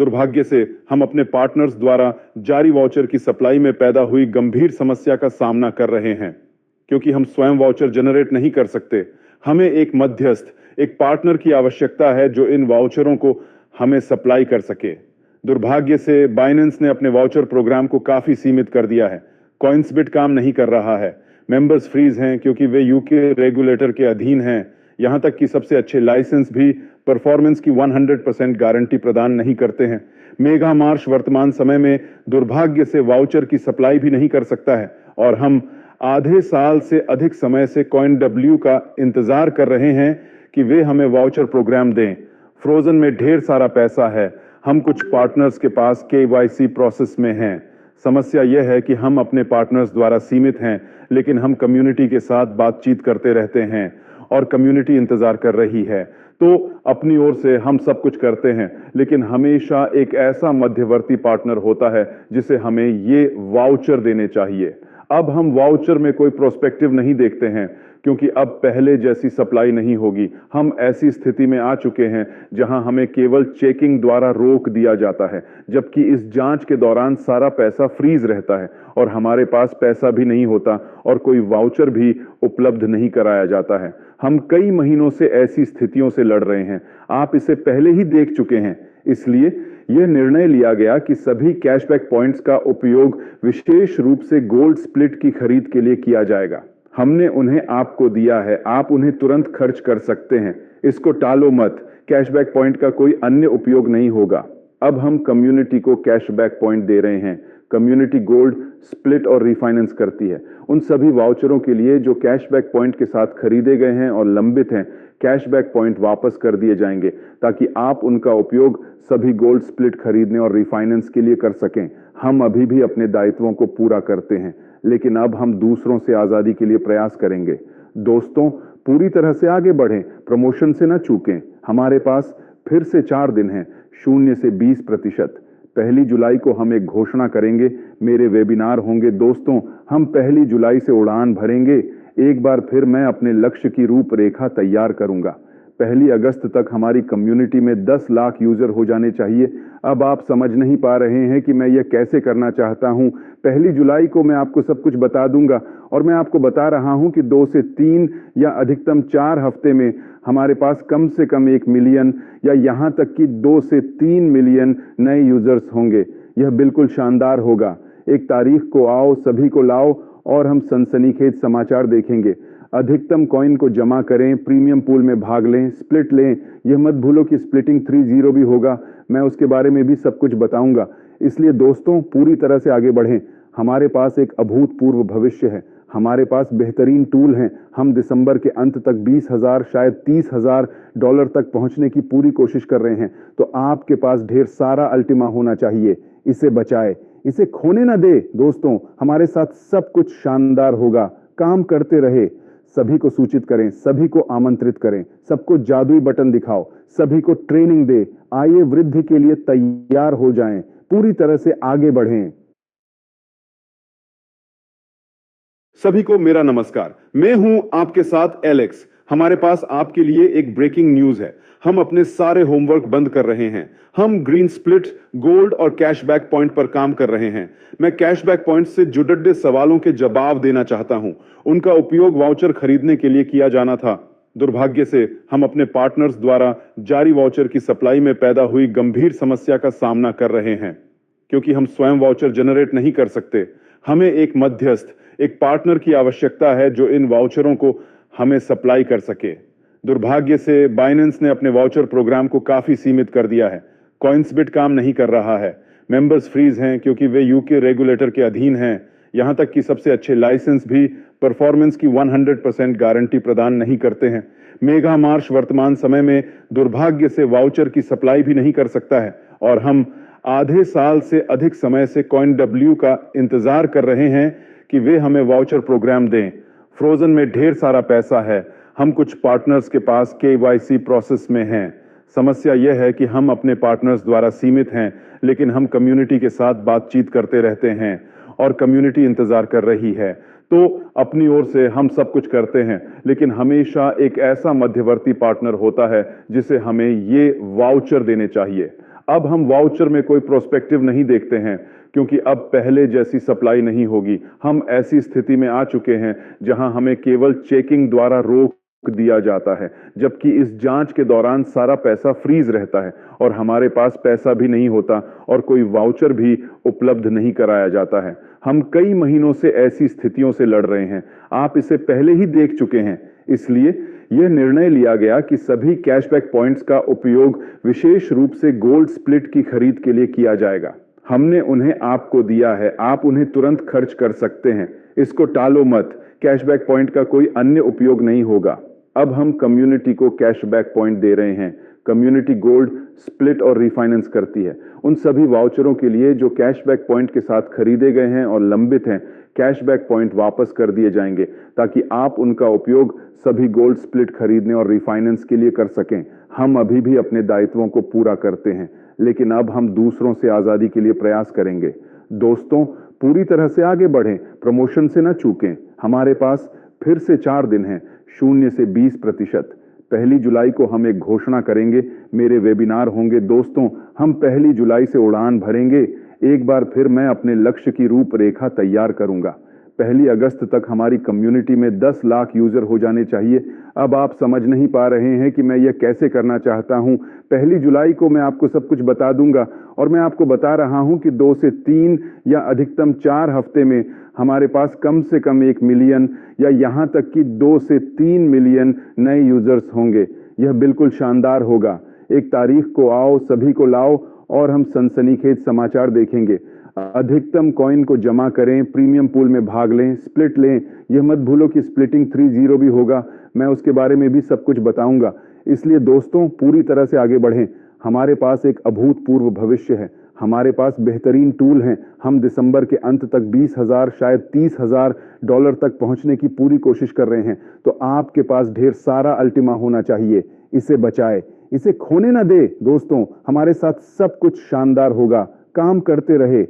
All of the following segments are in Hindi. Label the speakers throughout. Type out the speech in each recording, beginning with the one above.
Speaker 1: दुर्भाग्य से हम अपने पार्टनर्स द्वारा जारी वाउचर की सप्लाई में पैदा हुई गंभीर समस्या का सामना कर रहे हैं। क्योंकि हम स्वयं वाउचर जनरेट नहीं कर सकते, हमें एक मध्यस्थ, एक पार्टनर की आवश्यकता है जो इन वाउचरों को हमें सप्लाई कर सके। दुर्भाग्य से बाइनेंस ने अपने वाउचर प्रोग्राम को काफी सीमित कर दिया है। कॉइन्सबिट काम नहीं कर रहा है, मेंबर्स फ्रीज हैं क्योंकि वे यूके रेगुलेटर के अधीन हैं। यहां तक कि सबसे अच्छे लाइसेंस भी परफॉर्मेंस की 100% गारंटी प्रदान नहीं करते हैं। मेगा मार्श वर्तमान समय में दुर्भाग्य से वाउचर की सप्लाई भी नहीं कर सकता है और हम आधे साल से अधिक समय से CoinW का इंतजार कर रहे हैं कि वे हमें वाउचर प्रोग्राम दें। फ्रोजन में ढेर सारा पैसा है। हम कुछ पार्टनर्स के पास KYC प्रोसेस में हैं। समस्या यह है कि हम अपने पार्टनर्स द्वारा सीमित हैं, लेकिन हम कम्युनिटी के साथ बातचीत करते रहते हैं और कम्युनिटी इंतजार कर रही है। तो अपनी ओर से हम सब कुछ करते हैं, लेकिन हमेशा एक ऐसा मध्यवर्ती पार्टनर होता है जिसे हमें ये वाउचर देने चाहिए। अब हम वाउचर में कोई प्रोस्पेक्टिव नहीं देखते हैं क्योंकि अब पहले जैसी सप्लाई नहीं होगी। हम ऐसी स्थिति में आ चुके हैं जहां हमें केवल चेकिंग द्वारा रोक दिया जाता है, जबकि इस जांच के दौरान सारा पैसा फ्रीज रहता है और हमारे पास पैसा भी नहीं होता और कोई वाउचर भी उपलब्ध नहीं कराया जाता है। हम कई महीनों से ऐसी स्थितियों से लड़ रहे हैं। आप इसे पहले ही देख चुके हैं, इसलिए यह निर्णय लिया गया कि सभी कैशबैक पॉइंट्स का उपयोग विशेष रूप से गोल्ड स्प्लिट की खरीद के लिए किया जाएगा। हमने उन्हें आपको दिया है, आप उन्हें तुरंत खर्च कर सकते हैं। इसको टालो मत, कैशबैक पॉइंट का कोई अन्य उपयोग नहीं होगा। अब हम कम्युनिटी को कैशबैक पॉइंट दे रहे हैं। कम्युनिटी गोल्ड स्प्लिट और रिफाइनेंस करती है। उन सभी वाउचरों के लिए जो कैशबैक पॉइंट के साथ खरीदे गए हैं और लंबित हैं, कैशबैक पॉइंट वापस कर दिए जाएंगे ताकि आप उनका उपयोग सभी गोल्ड स्प्लिट खरीदने और रिफाइनेंस के लिए कर सकें। हम अभी भी अपने दायित्वों को पूरा करते हैं, लेकिन अब हम दूसरों से आजादी के लिए प्रयास करेंगे। दोस्तों, पूरी तरह से आगे बढ़ें, प्रमोशन से न चूकें। हमारे पास फिर से 4 दिन हैं, 0 से 20%। 1 जुलाई को हम एक घोषणा करेंगे, मेरे वेबिनार होंगे। दोस्तों, हम 1 जुलाई से उड़ान भरेंगे। एक बार फिर मैं अपने लक्ष्य की रूपरेखा तैयार करूंगा। 1 अगस्त तक हमारी कम्युनिटी में 10 लाख यूजर हो जाने चाहिए। अब आप समझ नहीं पा रहे हैं कि मैं यह कैसे करना चाहता हूं। 1 जुलाई को मैं आपको सब कुछ बता दूंगा और मैं आपको बता रहा हूं कि 2 से 3 या अधिकतम 4 हफ्ते में हमारे पास कम से कम 1 मिलियन या यहां तक कि 2 से 3 मिलियन नए यूजर्स होंगे। यह बिल्कुल शानदार होगा। एक तारीख को आओ, सभी को लाओ और हम सनसनीखेज समाचार देखेंगे। अधिकतम कॉइन को जमा करें, प्रीमियम पूल में भाग लें, स्प्लिट लें। यह मत भूलो कि स्प्लिटिंग 3.0 भी होगा। मैं उसके बारे में भी सब कुछ बताऊंगा। इसलिए दोस्तों, पूरी तरह से आगे बढ़ें। हमारे पास एक अभूतपूर्व भविष्य है। हमारे पास बेहतरीन टूल हैं। हम दिसंबर के अंत तक 20,000 शायद 30,000 डॉलर तक पहुंचने की पूरी कोशिश कर रहे हैं। तो आपके पास ढेर सारा अल्टीमा होना चाहिए। इसे बचाए, इसे खोने ना दे। दोस्तों, हमारे साथ सब कुछ शानदार होगा। काम करते रहे। सभी को सूचित करें, सभी को आमंत्रित करें, सबको जादुई बटन दिखाओ, सभी को ट्रेनिंग दे। आइए वृद्धि के लिए तैयार हो जाएं, पूरी तरह से आगे बढ़ें। सभी को मेरा नमस्कार। मैं हूं आपके साथ एलेक्स। हमारे पास आपके लिए एक ब्रेकिंग न्यूज है। हम अपने सारे होमवर्क बंद कर रहे हैं। हम ग्रीन स्प्लिट, गोल्ड और कैशबैक पॉइंट पर काम कर रहे हैं। मैं कैशबैक पॉइंट से जुड़े सवालों के जवाब देना चाहता हूं। उनका उपयोग वाउचर खरीदने के लिए किया जाना था। दुर्भाग्य से हम अपने पार्टनर्स द्वारा जारी वाउचर की सप्लाई में पैदा हुई गंभीर समस्या का सामना कर रहे हैं। क्योंकि हम स्वयं वाउचर जनरेट नहीं कर सकते, हमें एक मध्यस्थ, एक पार्टनर की आवश्यकता है जो इन वाउचरों को हमें सप्लाई कर सके। दुर्भाग्य से बाइनेंस ने अपने वाउचर प्रोग्राम को काफी सीमित कर दिया है। कॉइन्सबिट काम नहीं कर रहा है, मेंबर्स फ्रीज हैं क्योंकि वे यूके रेगुलेटर के अधीन हैं। यहां तक कि सबसे अच्छे लाइसेंस भी परफॉर्मेंस की 100% गारंटी प्रदान नहीं करते हैं। मेगा मार्श वर्तमान समय में दुर्भाग्य से वाउचर की सप्लाई भी नहीं कर सकता है और हम आधे साल से अधिक समय से CoinW का इंतजार कर रहे हैं कि वे हमें वाउचर प्रोग्राम दें। फ्रोजन में ढेर सारा पैसा है। हम कुछ पार्टनर्स के पास KYC प्रोसेस में हैं। समस्या यह है कि हम अपने पार्टनर्स द्वारा सीमित हैं, लेकिन हम कम्युनिटी के साथ बातचीत करते रहते हैं और कम्युनिटी इंतजार कर रही है। तो अपनी ओर से हम सब कुछ करते हैं, लेकिन हमेशा एक ऐसा मध्यवर्ती पार्टनर होता है जिसे हमें ये वाउचर देने चाहिए। अब हम वाउचर में कोई प्रोस्पेक्टिव नहीं देखते हैं, क्योंकि अब पहले जैसी सप्लाई नहीं होगी। हम ऐसी स्थिति में आ चुके हैं जहां हमें केवल चेकिंग द्वारा रोक दिया जाता है, जबकि इस जांच के दौरान सारा पैसा फ्रीज रहता है और हमारे पास पैसा भी नहीं होता और कोई वाउचर भी उपलब्ध नहीं कराया जाता है। हम कई महीनों से ऐसी स्थितियों से लड़ रहे हैं। आप इसे पहले ही देख चुके हैं, इसलिए यह निर्णय लिया गया कि सभी कैशबैक पॉइंट्स का उपयोग विशेष रूप से गोल्ड स्प्लिट की खरीद के लिए किया जाएगा। हमने उन्हें आपको दिया है, आप उन्हें तुरंत खर्च कर सकते हैं। इसको टालो मत, कैशबैक पॉइंट का कोई अन्य उपयोग नहीं होगा। अब हम कम्युनिटी को कैशबैक पॉइंट दे रहे हैं। कम्युनिटी गोल्ड स्प्लिट और रिफाइनेंस करती है। उन सभी वाउचरों के लिए जो कैशबैक पॉइंट के साथ खरीदे गए हैं और लंबित हैं, कैशबैक पॉइंट वापस कर दिए जाएंगे ताकि आप उनका उपयोग सभी गोल्ड स्प्लिट खरीदने और रिफाइनेंस के लिए कर सकें। हम अभी भी अपने दायित्वों को पूरा करते हैं, लेकिन अब हम दूसरों से आजादी के लिए प्रयास करेंगे। दोस्तों, पूरी तरह से आगे बढ़ें, प्रमोशन से न चूकें। हमारे पास फिर से 4 दिन हैं, 0 से 20%। 1 जुलाई को हम एक घोषणा करेंगे, मेरे वेबिनार होंगे। दोस्तों, हम 1 जुलाई से उड़ान भरेंगे। एक बार फिर मैं अपने लक्ष्य की रूपरेखा तैयार करूंगा। 1 अगस्त तक हमारी कम्युनिटी में 10 लाख यूजर हो जाने चाहिए। अब आप समझ नहीं पा रहे हैं कि मैं यह कैसे करना चाहता हूं। 1 जुलाई को मैं आपको सब कुछ बता दूंगा और मैं आपको बता रहा हूं कि 2 से 3 या अधिकतम 4 हफ्ते में हमारे पास कम से कम 1 मिलियन या यहां तक कि 2 से 3 मिलियन नए यूजर्स होंगे। यह बिल्कुल शानदार होगा। एक तारीख को आओ, सभी को लाओ और हम सनसनीखेज समाचार देखेंगे। अधिकतम कॉइन को जमा करें, प्रीमियम पूल में भाग लें, स्प्लिट लें। यह मत भूलो कि स्प्लिटिंग 3-0 भी होगा। मैं उसके बारे में भी सब कुछ बताऊंगा। इसलिए दोस्तों, पूरी तरह से आगे बढ़ें। हमारे पास एक अभूतपूर्व भविष्य है। हमारे पास बेहतरीन टूल हैं। हम दिसंबर के अंत तक 20,000 शायद 30,000 डॉलर तक पहुंचने की पूरी कोशिश कर रहे हैं। तो आपके पास ढेर सारा अल्टीमा होना चाहिए। इसे बचाए, इसे खोने ना दे। दोस्तों, हमारे साथ सब कुछ शानदार होगा। काम करते रहे।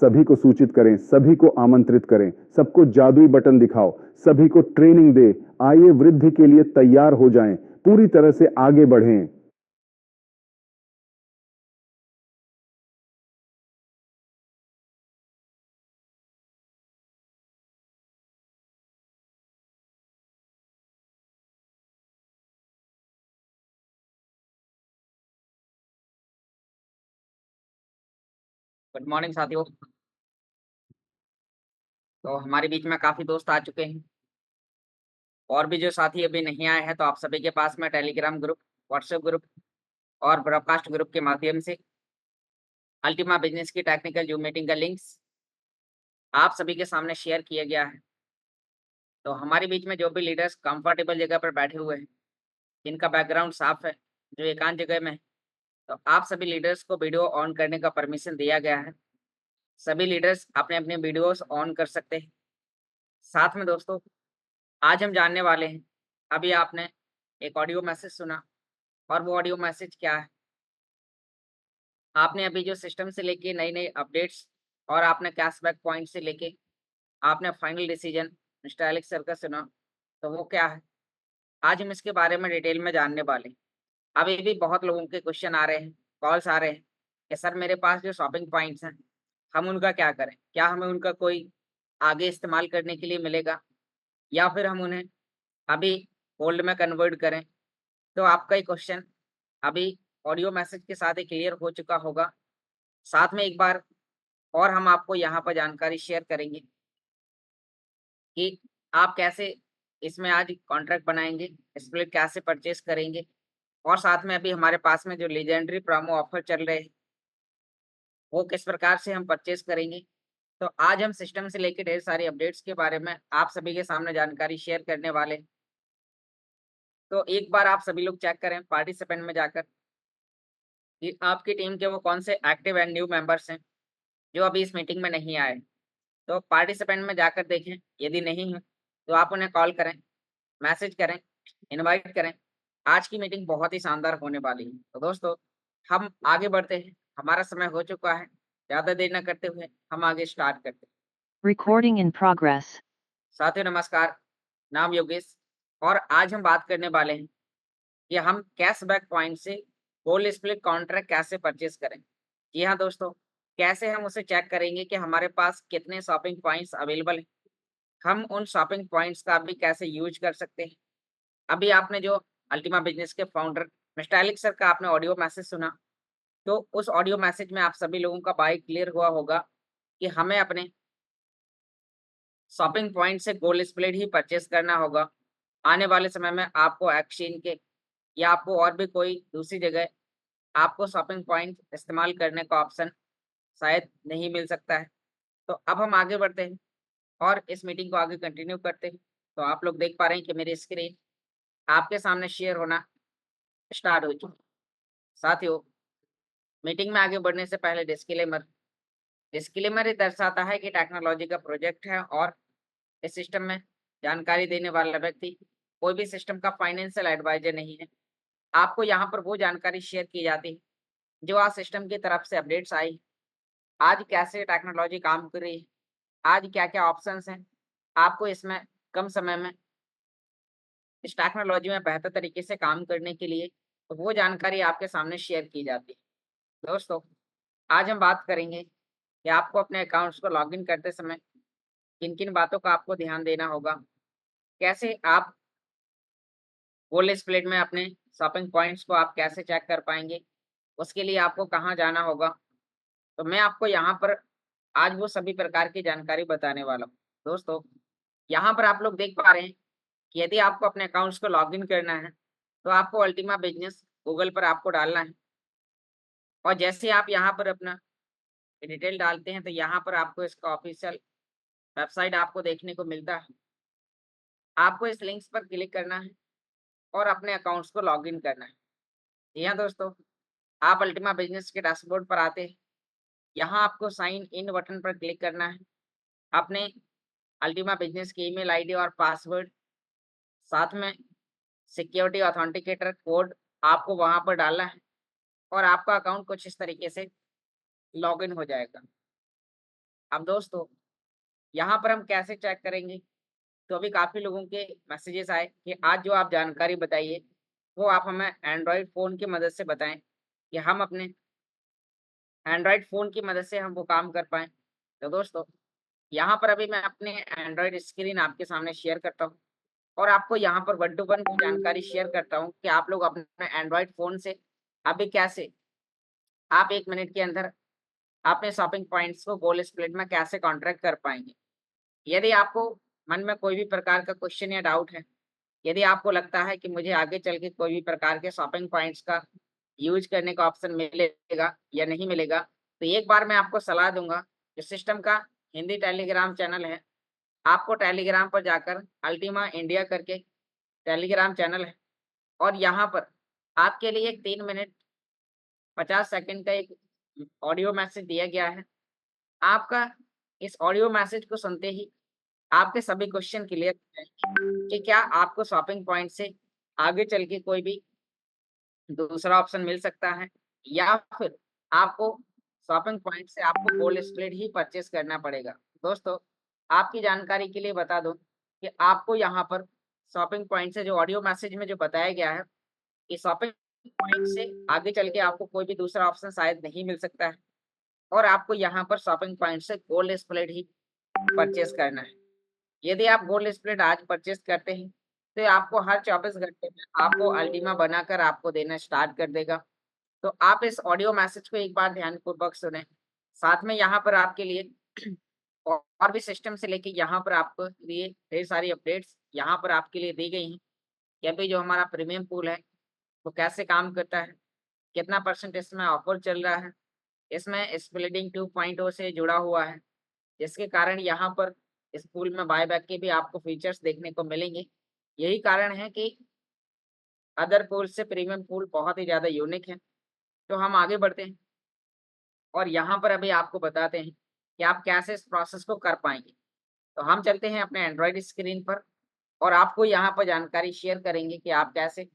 Speaker 1: सभी को सूचित करें, सभी को आमंत्रित करें, सबको जादुई बटन दिखाओ, सभी को ट्रेनिंग दे। आइए वृद्धि के लिए तैयार हो जाएं, पूरी तरह से आगे बढ़ें।
Speaker 2: गुड मॉर्निंग साथियों। तो हमारे बीच में काफी दोस्त आ चुके हैं और भी जो साथी अभी नहीं आए हैं, तो आप सभी के पास में टेलीग्राम ग्रुप, व्हाट्सएप ग्रुप और ब्रॉडकास्ट ग्रुप के माध्यम से अल्टीमा बिजनेस की टेक्निकल जूम मीटिंग का लिंक्स आप सभी के सामने शेयर किया गया है। तो हमारे बीच में जो भी लीडर्स कंफर्टेबल जगह पर बैठे हुए हैं, जिनका बैकग्राउंड साफ है, जो एकांत जगह में है, तो आप सभी लीडर्स को वीडियो ऑन करने का परमिशन दिया गया है। सभी लीडर्स अपने अपने वीडियोस ऑन कर सकते हैं। साथ में दोस्तों, आज हम जानने वाले हैं, अभी आपने एक ऑडियो मैसेज सुना और वो ऑडियो मैसेज क्या है। आपने अभी जो सिस्टम से लेके नई नई अपडेट्स और आपने कैशबैक पॉइंट से लेके आपने final decision mister Alex sir का सुना, तो वो क्या है, आज हम इसके बारे में डिटेल में जानने वाले हैं। अभी भी बहुत लोगों के क्वेश्चन आ रहे हैं, कॉल्स आ रहे हैं कि सर मेरे पास जो शॉपिंग पॉइंट्स हैं, हम उनका क्या करें, क्या हमें उनका कोई आगे इस्तेमाल करने के लिए मिलेगा या फिर हम उन्हें अभी गोल्ड में कन्वर्ट करें। तो आपका ये क्वेश्चन अभी ऑडियो मैसेज के साथ ही क्लियर हो चुका होगा। साथ में एक बार और हम आपको यहाँ पर जानकारी शेयर करेंगे कि आप कैसे इसमें आज कॉन्ट्रैक्ट बनाएंगे, स्प्लिट कैसे परचेस करेंगे और साथ में अभी हमारे पास में जो लीजेंडरी प्रोमो ऑफर चल रहे हैं वो किस प्रकार से हम परचेस करेंगे। तो आज हम सिस्टम से लेकर ढेर सारी अपडेट्स के बारे में आप सभी के सामने जानकारी शेयर करने वाले हैं। तो एक बार आप सभी लोग चेक करें पार्टिसिपेंट में जाकर कि आपकी टीम के वो कौन से एक्टिव एंड न्यू मेंबर्स हैं जो अभी इस मीटिंग में नहीं आए। तो पार्टिसिपेंट में जाकर देखें, यदि नहीं है तो आप उन्हें कॉल करें, मैसेज करें, इनवाइट करें। आज की मीटिंग बहुत ही शानदार होने वाली है। तो दोस्तों, हम आगे बढ़ते हैं, हमारा समय हो चुका है। ज़्यादा देर न करते हुए हम आगे स्टार्ट करते हैं।
Speaker 3: Recording in progress.
Speaker 2: साथियों नमस्कार, नाम योगेश और आज हम बात करने वाले हैं कि हम कैशबैक पॉइंट से गोल्ड स्प्लिट कॉन्ट्रैक्ट कैसे परचेज करें। जी हाँ दोस्तों, कैसे हम उसे चेक करेंगे कि हमारे पास कितने शॉपिंग पॉइंट्स अवेलेबल हैं। हम उन शॉपिंग पॉइंट्स का भी कैसे यूज कर सकते हैं। अभी आपने जो अल्टीमा बिजनेस के फाउंडर मिस्टर एलेक्स सर का आपने ऑडियो मैसेज सुना, तो उस ऑडियो मैसेज में आप सभी लोगों का बाय क्लियर हुआ होगा कि हमें अपने शॉपिंग पॉइंट से गोल्ड स्प्लिट ही परचेज करना होगा। आने वाले समय में आपको एक्सचेंज के या आपको और भी कोई दूसरी जगह आपको शॉपिंग पॉइंट इस्तेमाल करने का ऑप्शन शायद नहीं मिल सकता है। तो अब हम आगे बढ़ते हैं और इस मीटिंग को आगे कंटिन्यू करते हैं। तो आप लोग देख पा रहे हैं कि मेरी स्क्रीन आपके सामने शेयर होना स्टार्ट हो चुकी है। साथियों, मीटिंग में आगे बढ़ने से पहले डिस्क्लेमर डिस्क्लेमर ये दर्शाता है कि टेक्नोलॉजी का प्रोजेक्ट है और इस सिस्टम में जानकारी देने वाला व्यक्ति कोई भी सिस्टम का फाइनेंशियल एडवाइजर नहीं है। आपको यहाँ पर वो जानकारी शेयर की जाती है जो आज सिस्टम की तरफ से अपडेट्स आई, आज कैसे टेक्नोलॉजी काम कर रही है, आज क्या-क्या ऑप्शंस हैं, आपको इसमें कम समय में इस टेक्नोलॉजी में बेहतर तरीके से काम करने के लिए तो वो जानकारी आपके सामने शेयर की जाती है। दोस्तों, आज हम बात करेंगे कि आपको अपने अकाउंट्स को लॉगिन करते समय किन-किन बातों का आपको ध्यान देना होगा, कैसे आप गोल्ड स्प्लिट में अपने शॉपिंग पॉइंट्स को आप कैसे चेक कर पाएँगे, उसके लिए आपको कहाँ जाना होगा। तो मैं आपको यहाँ पर आज वो सभी प्रकार की जानकारी बताने वाला हूँ। दोस्तों, यहाँ पर आप लोग देख पा रहे हैं कि यदि आपको अपने अकाउंट्स को लॉगिन करना है, तो आपको अल्टीमा बिज़नेस गूगल पर आपको डालना है और जैसे ही आप यहाँ पर अपना डिटेल डालते हैं, तो यहाँ पर आपको इसका ऑफ़िशियल वेबसाइट आपको देखने को मिलता है। आपको इस लिंक्स पर क्लिक करना है और अपने अकाउंट्स को लॉगिन करना है। जी हाँ दोस्तों, आप अल्टीमा बिज़नेस के डैशबोर्ड पर आते हैं। यहाँ आपको साइन इन बटन पर क्लिक करना है। अपने अल्टीमा बिज़नेस की ईमेल आईडी और पासवर्ड, साथ में सिक्योरिटी ऑथेंटिकेटर कोड आपको वहाँ पर डालना है और आपका अकाउंट कुछ इस तरीके से लॉगिन हो जाएगा। अब दोस्तों, यहाँ पर हम कैसे चेक करेंगे? तो अभी काफ़ी लोगों के मैसेजेस आए कि आज जो आप जानकारी बताइए, वो आप हमें एंड्रॉयड फ़ोन की मदद से बताएँ कि हम अपने एंड्रॉयड फ़ोन की मदद से हम वो काम कर पाएँ। तो दोस्तों, यहाँ पर अभी मैं अपने एंड्रॉयड स्क्रीन आपके सामने शेयर करता हूँ और आपको यहाँ पर वन टू वन वो जानकारी शेयर करता हूँ कि आप लोग अपने एंड्रॉयड फ़ोन से अभी कैसे आप 1 मिनट के अंदर अपने शॉपिंग पॉइंट्स को गोल्ड स्प्लिट में कैसे कॉन्ट्रैक्ट कर पाएँगे। यदि आपको मन में कोई भी प्रकार का क्वेश्चन या डाउट है, यदि आपको लगता है कि मुझे आगे चल के कोई भी प्रकार के शॉपिंग पॉइंट्स का यूज़ करने का ऑप्शन मिलेगा या नहीं मिलेगा, तो एक बार मैं आपको सलाह दूँगा, जो सिस्टम का हिंदी टेलीग्राम चैनल है, आपको टेलीग्राम पर जाकर अल्टीमा इंडिया करके टेलीग्राम चैनल है और यहाँ पर आपके लिए एक 3 मिनट 50 सेकंड का एक ऑडियो मैसेज दिया गया है। आपका इस ऑडियो मैसेज को सुनते ही आपके सभी क्वेश्चन क्लियर हो जाएँगे कि क्या आपको शॉपिंग पॉइंट से आगे चल के कोई भी दूसरा ऑप्शन मिल सकता है या फिर आपको शॉपिंग पॉइंट से आपको गोल्ड स्प्लिट ही परचेज़ करना पड़ेगा। दोस्तों, आपकी जानकारी के लिए बता दूँ कि आपको यहाँ पर शॉपिंग पॉइंट से जो ऑडियो मैसेज में जो बताया गया है, कि शॉपिंग पॉइंट से आगे चल के आपको कोई भी दूसरा ऑप्शन शायद नहीं मिल सकता है और आपको यहाँ पर शॉपिंग पॉइंट से गोल्ड स्प्लिट ही परचेज़ करना है। यदि आप गोल्ड स्प्लिट आज परचेज़ करते हैं, तो आपको हर 24 घंटे में आपको अल्टीमा बनाकर आपको देना स्टार्ट कर देगा। तो आप इस ऑडियो मैसेज को एक बार ध्यानपूर्वक सुनें। साथ में यहाँ पर आपके लिए और भी सिस्टम से लेके यहाँ पर आपको लिए ढेर सारी अपडेट्स यहाँ पर आपके लिए दी गई हैं कि अभी जो हमारा प्रीमियम पूल है, वो कैसे काम करता है, कितना परसेंट इसमें ऑफर चल रहा है, इसमें स्प्लिटिंग 2.0 से जुड़ा हुआ है, जिसके कारण यहाँ पर इस पूल में बायबैक के भी आपको फीचर्स देखने को मिलेंगे। यही कारण है कि अदर पूल से प्रीमियम पूल बहुत ही ज़्यादा यूनिक है। तो हम आगे बढ़ते हैं और यहाँ पर अभी आपको बताते हैं कि आप कैसे इस प्रोसेस को कर पाएँगे। तो हम चलते हैं अपने एंड्रॉयड स्क्रीन पर और आपको यहाँ पर जानकारी शेयर करेंगे कि आप कैसे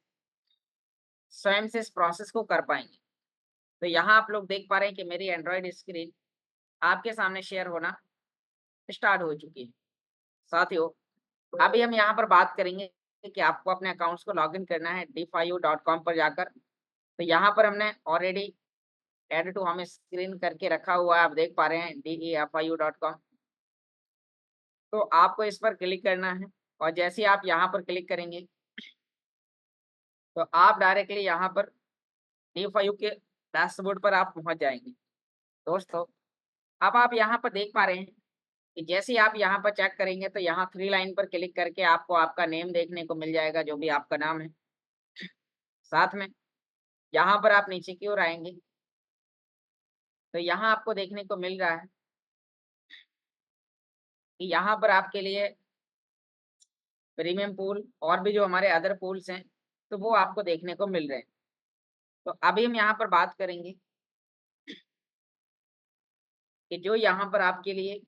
Speaker 2: स्वयं से इस प्रोसेस को कर पाएँगे। तो यहाँ आप लोग देख पा रहे हैं कि मेरी एंड्रॉयड स्क्रीन आपके सामने शेयर होना स्टार्ट हो चुकी है। साथियों, अभी हम यहाँ पर बात करेंगे कि आपको अपने अकाउंट्स को लॉगिन करना है d5u.com पर जाकर तो यहाँ पर हमने already add to home screen करके रखा हुआ है, आप देख पा रहे हैं defiu.com। तो आपको इस पर क्लिक करना है और जैसे ही आप यहाँ पर क्लिक करेंगे तो आप डायरेक्टली यहाँ पर DFIU के डैशबोर्ड पर आप पहुँच जाएंगे। दोस्तों, अब आप यहाँ पर देख पा रहे हैं कि जैसे ही आप यहाँ पर चेक करेंगे तो यहाँ 3 लाइन पर क्लिक करके आपको आपका नेम देखने को मिल जाएगा, जो भी आपका नाम है। साथ में यहाँ पर आप नीचे की ओर आएँगे तो यहाँ आपको देखने को मिल रहा है कि यहाँ पर आपके लिए प्रीमियम पूल और भी जो हमारे अदर पूल्स हैं, तो वो आपको देखने को मिल रहे हैं। तो अभी हम यहाँ पर बात करेंगे कि जो यहाँ पर आपके लिए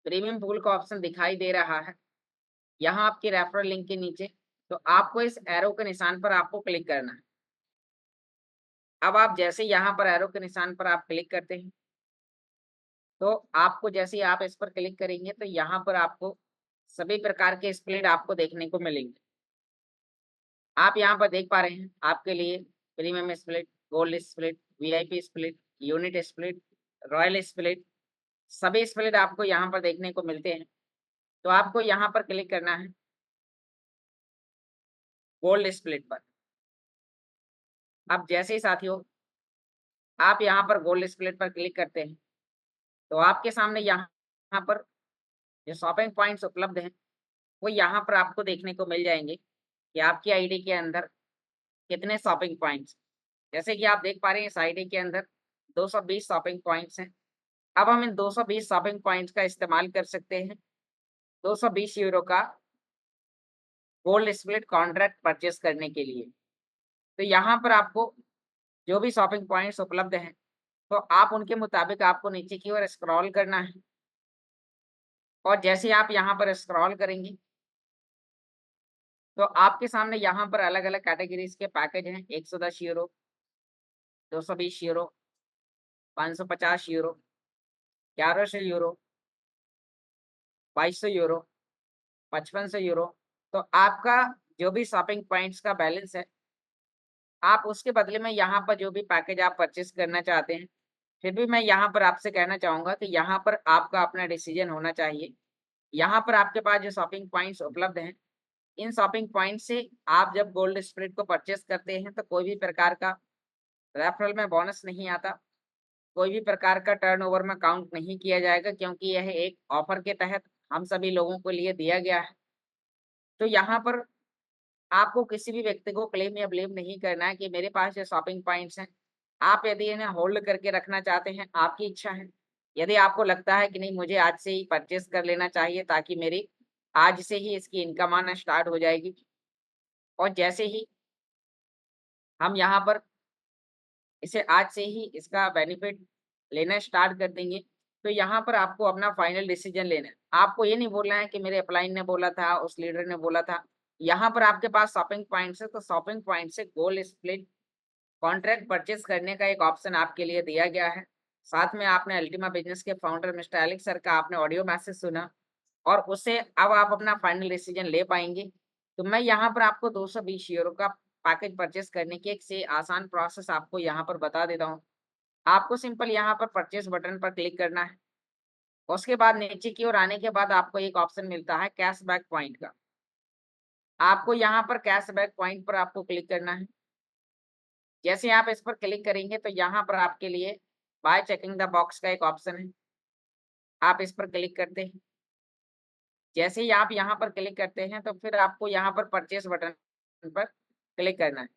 Speaker 2: प्रीमियम पूल का ऑप्शन दिखाई दे रहा है, यहाँ आपके रेफरल लिंक के नीचे, तो आपको इस एरो के निशान पर आपको क्लिक करना है। अब आप जैसे यहाँ पर एरो के निशान पर आप क्लिक करते हैं, तो आपको जैसे ही आप इस पर क्लिक करेंगे तो यहाँ पर आपको सभी प्रकार के स्प्लिट आपको देखने को मिलेंगे। आप यहाँ पर देख पा रहे हैं आपके लिए premium split, gold split, VIP split, unit split, royal split, सभी स्प्लिट आपको यहाँ पर देखने को मिलते हैं। तो आपको यहाँ पर क्लिक करना है गोल्ड स्प्लिट पर। अब जैसे ही साथियों आप यहाँ पर गोल्ड स्प्लिट पर क्लिक करते हैं, तो आपके सामने यहाँ पर जो शॉपिंग पॉइंट्स उपलब्ध हैं, वो यहाँ पर आपको देखने को मिल जाएंगे कि आपकी आईडी के अंदर कितने शॉपिंग पॉइंट्स। जैसे कि आप देख पा रहे हैं इस आईडी के अंदर 220 शॉपिंग पॉइंट्स हैं। अब हम इन 220 शॉपिंग पॉइंट्स का इस्तेमाल कर सकते हैं 220 यूरो का गोल्ड स्प्लिट कॉन्ट्रैक्ट परचेस करने के लिए। तो यहाँ पर आपको जो भी शॉपिंग पॉइंट्स उपलब्ध हैं, तो आप उनके मुताबिक आपको नीचे की ओर स्क्रॉल करना है और जैसे आप यहाँ पर स्क्रॉल करेंगे तो आपके सामने यहाँ पर अलग-अलग कैटेगरीज के पैकेज हैं। 110 euro, 220 euro, 550 euro, 1100 euro, 2200 euro, 5500 euro. तो आपका जो भी शॉपिंग पॉइंट्स का बैलेंस है, आप उसके बदले में यहाँ पर जो भी पैकेज आप परचेस करना चाहते हैं, फिर भी मैं यहाँ पर आपसे कहना चाहूँगा कि यहाँ पर आपका अपना डिसीजन होना चाहिए। यहाँ पर आपके पास जो शॉपिंग पॉइंट्स उपलब्ध हैं, इन शॉपिंग पॉइंट से आप जब गोल्ड स्प्लिट को परचेस करते हैं, तो कोई भी प्रकार का रेफरल में बोनस नहीं आता, कोई भी प्रकार का टर्नओवर में काउंट नहीं किया जाएगा, क्योंकि यह एक ऑफर के तहत हम सभी लोगों के लिए दिया गया है। तो यहाँ पर आपको किसी भी व्यक्ति को क्लेम या ब्लेम नहीं करना है कि मेरे पास जो शॉपिंग पॉइंट्स हैं, आप यदि इन्हें होल्ड करके रखना चाहते हैं, आपकी इच्छा है। यदि आपको लगता है कि नहीं, मुझे आज से ही परचेस कर लेना चाहिए ताकि मेरी आज से ही इसकी इनकम आना स्टार्ट हो जाएगी, और जैसे ही हम यहाँ पर इसे आज से ही इसका बेनिफिट लेना स्टार्ट कर देंगे, तो यहाँ पर आपको अपना फाइनल डिसीजन लेना है। आपको ये नहीं बोलना है कि मेरे अपलाइन ने बोला था, उस लीडर ने बोला था। यहाँ पर आपके पास शॉपिंग पॉइंट्स है, तो शॉपिंग पॉइंट से गोल्ड स्प्लिट कॉन्ट्रैक्ट परचेस करने का एक ऑप्शन आपके लिए दिया गया है। साथ में आपने अल्टीमा बिजनेस के फाउंडर मिस्टर एलेक्स सर का आपने ऑडियो मैसेज सुना और उससे अब आप अपना फाइनल डिसीजन ले पाएंगे। तो मैं यहाँ पर आपको 220 यूरो का पैकेज परचेस करने की एक से आसान प्रोसेस आपको यहाँ पर बता देता हूँ। आपको सिंपल यहाँ पर परचेस बटन पर क्लिक करना है। उसके बाद नीचे की ओर आने के बाद आपको एक ऑप्शन मिलता है कैशबैक पॉइंट का। आपको यहाँ पर कैशबैक पॉइंट पर आपको क्लिक करना है। जैसे आप इस पर क्लिक करेंगे तो यहाँ पर आपके लिए बाय चेकिंग द बॉक्स का एक ऑप्शन है। आप इस पर क्लिक करते हैं। जैसे ही आप यहाँ पर क्लिक करते हैं तो फिर आपको यहाँ पर परचेस बटन पर क्लिक करना है।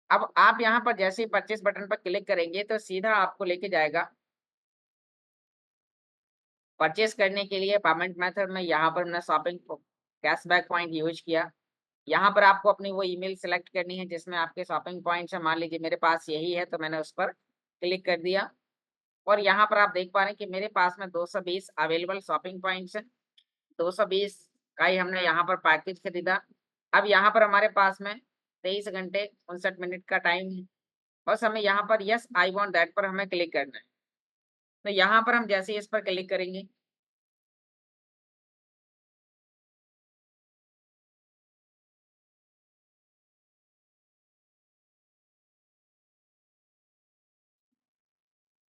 Speaker 2: अब आप यहाँ पर जैसे ही परचेस बटन पर क्लिक करेंगे तो सीधा आपको लेके जाएगा परचेस करने के लिए पेमेंट मेथड में। यहाँ पर मैंने शॉपिंग कैशबैक पॉइंट यूज किया। यहाँ पर आपको अपनी वो ईमेल सेलेक्ट करनी है जिसमें आपके शॉपिंग पॉइंट्स है। मान लीजिए मेरे पास यही है, तो मैंने उस पर क्लिक कर दिया और यहाँ पर आप देख पा रहे हैं कि मेरे पास में 220 अवेलेबल शॉपिंग पॉइंट्स हैं। 220 का ही हमने यहाँ पर पैकेज खरीदा। अब यहाँ पर हमारे पास में 23 घंटे 59 मिनट का टाइम है। बस हमें यहाँ पर यस आई वांट दैट पर हमें क्लिक करना है। तो यहाँ पर हम जैसे ही इस पर क्लिक करेंगे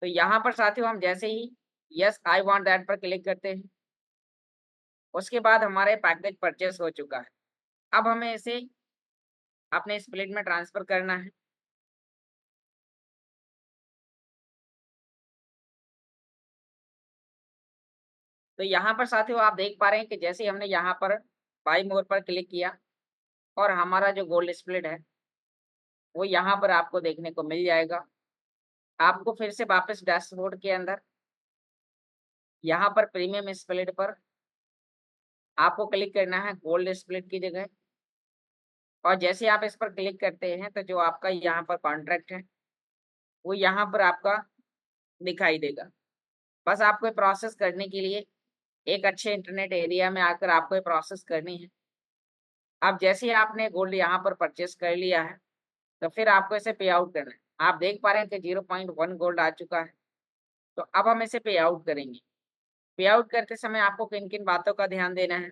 Speaker 2: तो यहाँ पर साथियों हम जैसे ही यस आई वांट दैट पर क्लिक करते हैं, उसके बाद हमारे पैकेज परचेस हो चुका है। अब हमें इसे अपने स्प्लिट में ट्रांसफर करना है। तो यहाँ पर साथियों आप देख पा रहे हैं कि जैसे ही हमने यहाँ पर बाय मोर पर क्लिक किया और हमारा जो गोल्ड स्प्लिट है वो यहाँ पर आपको देखने को मिल जाएगा। आपको फिर से वापस डैशबोर्ड के अंदर यहाँ पर प्रीमियम स्प्लिट पर आपको क्लिक करना है गोल्ड स्प्लिट की जगह, और जैसे आप इस पर क्लिक करते हैं तो जो आपका यहाँ पर कॉन्ट्रैक्ट है वो यहाँ पर आपका दिखाई देगा। बस आपको प्रोसेस करने के लिए एक अच्छे इंटरनेट एरिया में आकर आपको ये प्रोसेस करनी है। अब जैसे ही आपने गोल्ड यहाँ पर परचेस कर लिया है तो फिर आपको इसे पे आउट करना है। आप देख पा रहे हैं कि 0.1 गोल्ड आ चुका है। तो अब हम इसे पे आउट करेंगे। पे आउट करते समय आपको किन किन बातों का ध्यान देना है।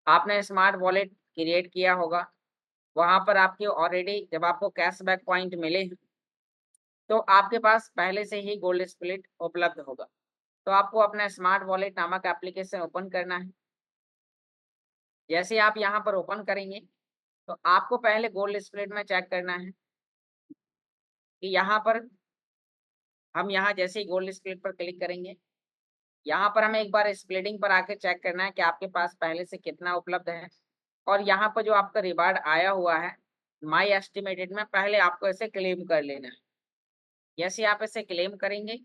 Speaker 2: आपने स्मार्ट वॉलेट क्रिएट किया होगा, वहां पर आपके ऑलरेडी जब आपको कैशबैक पॉइंट मिले हैं तो आपके पास पहले से ही गोल्ड स्प्लिट उपलब्ध होगा। तो आपको अपना स्मार्ट वॉलेट नामक एप्लीकेशन ओपन करना है। जैसे आप यहाँ पर ओपन करेंगे तो आपको पहले गोल्ड स्प्लिट में चेक करना है कि यहाँ पर हम यहाँ जैसे ही गोल्ड स्प्लिट पर क्लिक करेंगे, यहाँ पर हमें एक बार स्प्लिटिंग पर आके चेक करना है कि आपके पास पहले से कितना उपलब्ध है। और यहाँ पर जो आपका रिवार्ड आया हुआ है माई एस्टिमेटेड में, पहले आपको इसे क्लेम कर लेना है। जैसे आप इसे क्लेम करेंगे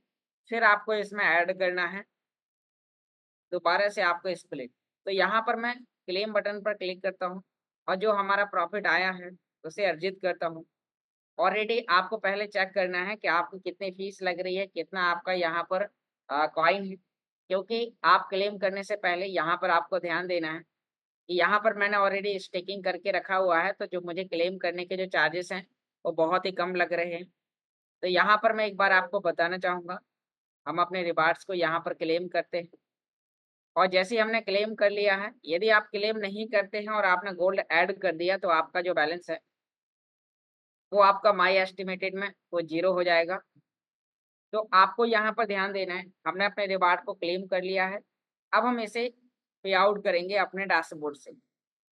Speaker 2: फिर आपको इसमें ऐड करना है दोबारा से आपको स्प्लिट। तो यहाँ पर मैं क्लेम बटन पर क्लिक करता हूँ और जो हमारा प्रॉफिट आया है उसे अर्जित करता हूँ। ऑलरेडी आपको पहले चेक करना है कि आपको कितनी फीस लग रही है, कितना आपका यहाँ पर कॉइन है, क्योंकि आप क्लेम करने से पहले यहाँ पर आपको ध्यान देना है कि यहाँ पर मैंने ऑलरेडी स्टेकिंग करके रखा हुआ है, तो जो मुझे क्लेम करने के जो चार्जेस हैं वो बहुत ही कम लग रहे हैं। तो यहाँ पर मैं एक बार आपको बताना चाहूँगा, हम अपने रिवार्ड्स को यहाँ पर क्लेम करते हैं और जैसे ही हमने क्लेम कर लिया है, यदि आप क्लेम नहीं करते हैं और आपने गोल्ड ऐड कर दिया तो आपका जो बैलेंस है वो आपका माई एस्टिमेटेड में वो 0 हो जाएगा। तो आपको यहाँ पर ध्यान देना है, हमने अपने रिवार्ड को क्लेम कर लिया है। अब हम इसे पे आउट करेंगे अपने डैशबोर्ड से।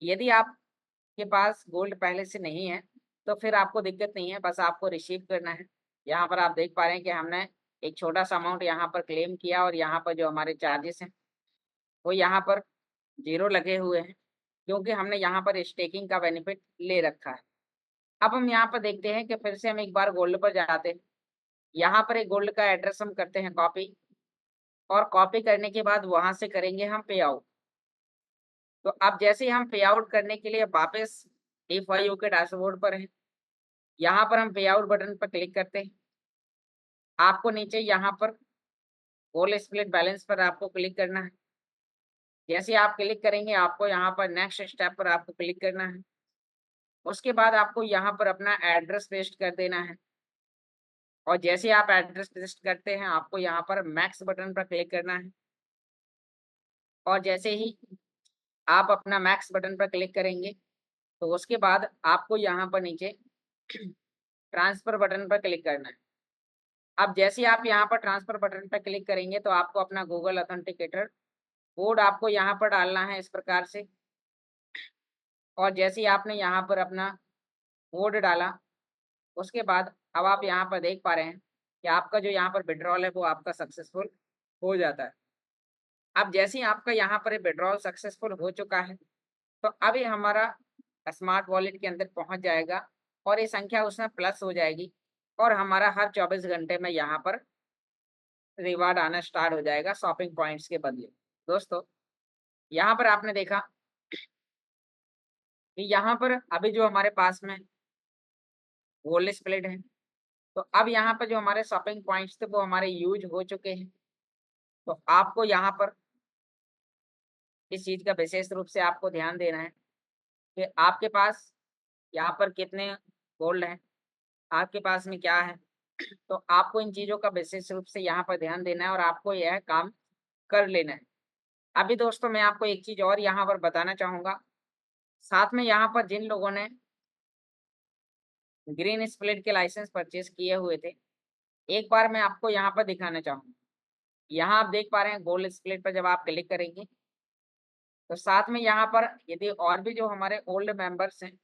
Speaker 2: यदि आपके पास गोल्ड पहले से नहीं है तो फिर आपको दिक्कत नहीं है, बस आपको रिसीव करना है। यहाँ पर आप देख पा रहे हैं कि हमने एक छोटा सा अमाउंट यहाँ पर क्लेम किया और यहाँ पर जो हमारे चार्जेस हैं वो यहाँ पर 0 लगे हुए हैं, क्योंकि हमने यहाँ पर स्टेकिंग का बेनिफिट ले रखा है। अब हम यहाँ पर देखते हैं कि फिर से हम एक बार गोल्ड पर जाते हैं। यहाँ पर एक गोल्ड का एड्रेस हम करते हैं कॉपी, और कॉपी करने के बाद वहां से करेंगे हम पे आउट। तो अब जैसे ही हम पे आउट करने के लिए वापस DFIU के डैशबोर्ड पर हैं, यहाँ पर हम पे आउट बटन पर क्लिक करते हैं। आपको नीचे यहाँ पर गोल्ड स्प्लिट बैलेंस पर आपको क्लिक करना है। जैसे आप क्लिक करेंगे आपको यहाँ पर नेक्स्ट स्टेप पर आपको क्लिक करना है। उसके बाद आपको यहाँ पर अपना एड्रेस पेस्ट कर देना है और जैसे आप एड्रेस पेस्ट करते हैं आपको यहाँ पर मैक्स बटन पर क्लिक करना है और जैसे ही आप अपना मैक्स बटन पर क्लिक करेंगे तो उसके बाद आपको यहाँ पर नीचे ट्रांसफर बटन पर क्लिक करना है। अब जैसे आप यहाँ पर ट्रांसफर बटन पर क्लिक करेंगे तो आपको अपना गूगल ऑथेंटिकेटर कोड आपको यहाँ पर डालना है इस प्रकार से, और जैसे ही आपने यहाँ पर अपना कोड डाला उसके बाद अब आप यहाँ पर देख पा रहे हैं कि आपका जो यहाँ पर विड्रॉल है वो आपका सक्सेसफुल हो जाता है। अब जैसे ही आपका यहाँ पर विड्रॉल सक्सेसफुल हो चुका है तो अब ये हमारा स्मार्ट वॉलेट के अंदर पहुँच जाएगा और ये संख्या उसमें प्लस हो जाएगी और हमारा हर 24 घंटे में यहाँ पर रिवार्ड आना स्टार्ट हो जाएगा शॉपिंग पॉइंट्स के बदले। दोस्तों यहाँ पर आपने देखा कि यहाँ पर अभी जो हमारे पास में गोल्ड स्प्लिट है, तो अब यहाँ पर जो हमारे शॉपिंग पॉइंट्स थे वो हमारे यूज हो चुके हैं। तो आपको यहाँ पर इस चीज का विशेष रूप से आपको ध्यान देना है कि आपके पास यहाँ पर कितने गोल्ड हैं, आपके पास में क्या है। तो आपको इन चीजों का विशेष रूप से यहाँ पर ध्यान देना है और आपको यह काम कर लेना है। अभी दोस्तों मैं आपको एक चीज और यहाँ पर बताना चाहूंगा, साथ में यहाँ पर जिन लोगों ने ग्रीन स्प्लिट के लाइसेंस परचेज किए हुए थे एक बार मैं आपको यहाँ पर दिखाना चाहूँगा। यहाँ आप देख पा रहे हैं गोल्ड स्प्लिट पर जब आप क्लिक करेंगे तो साथ में यहाँ पर यदि और भी जो हमारे ओल्ड मेंबर्स हैं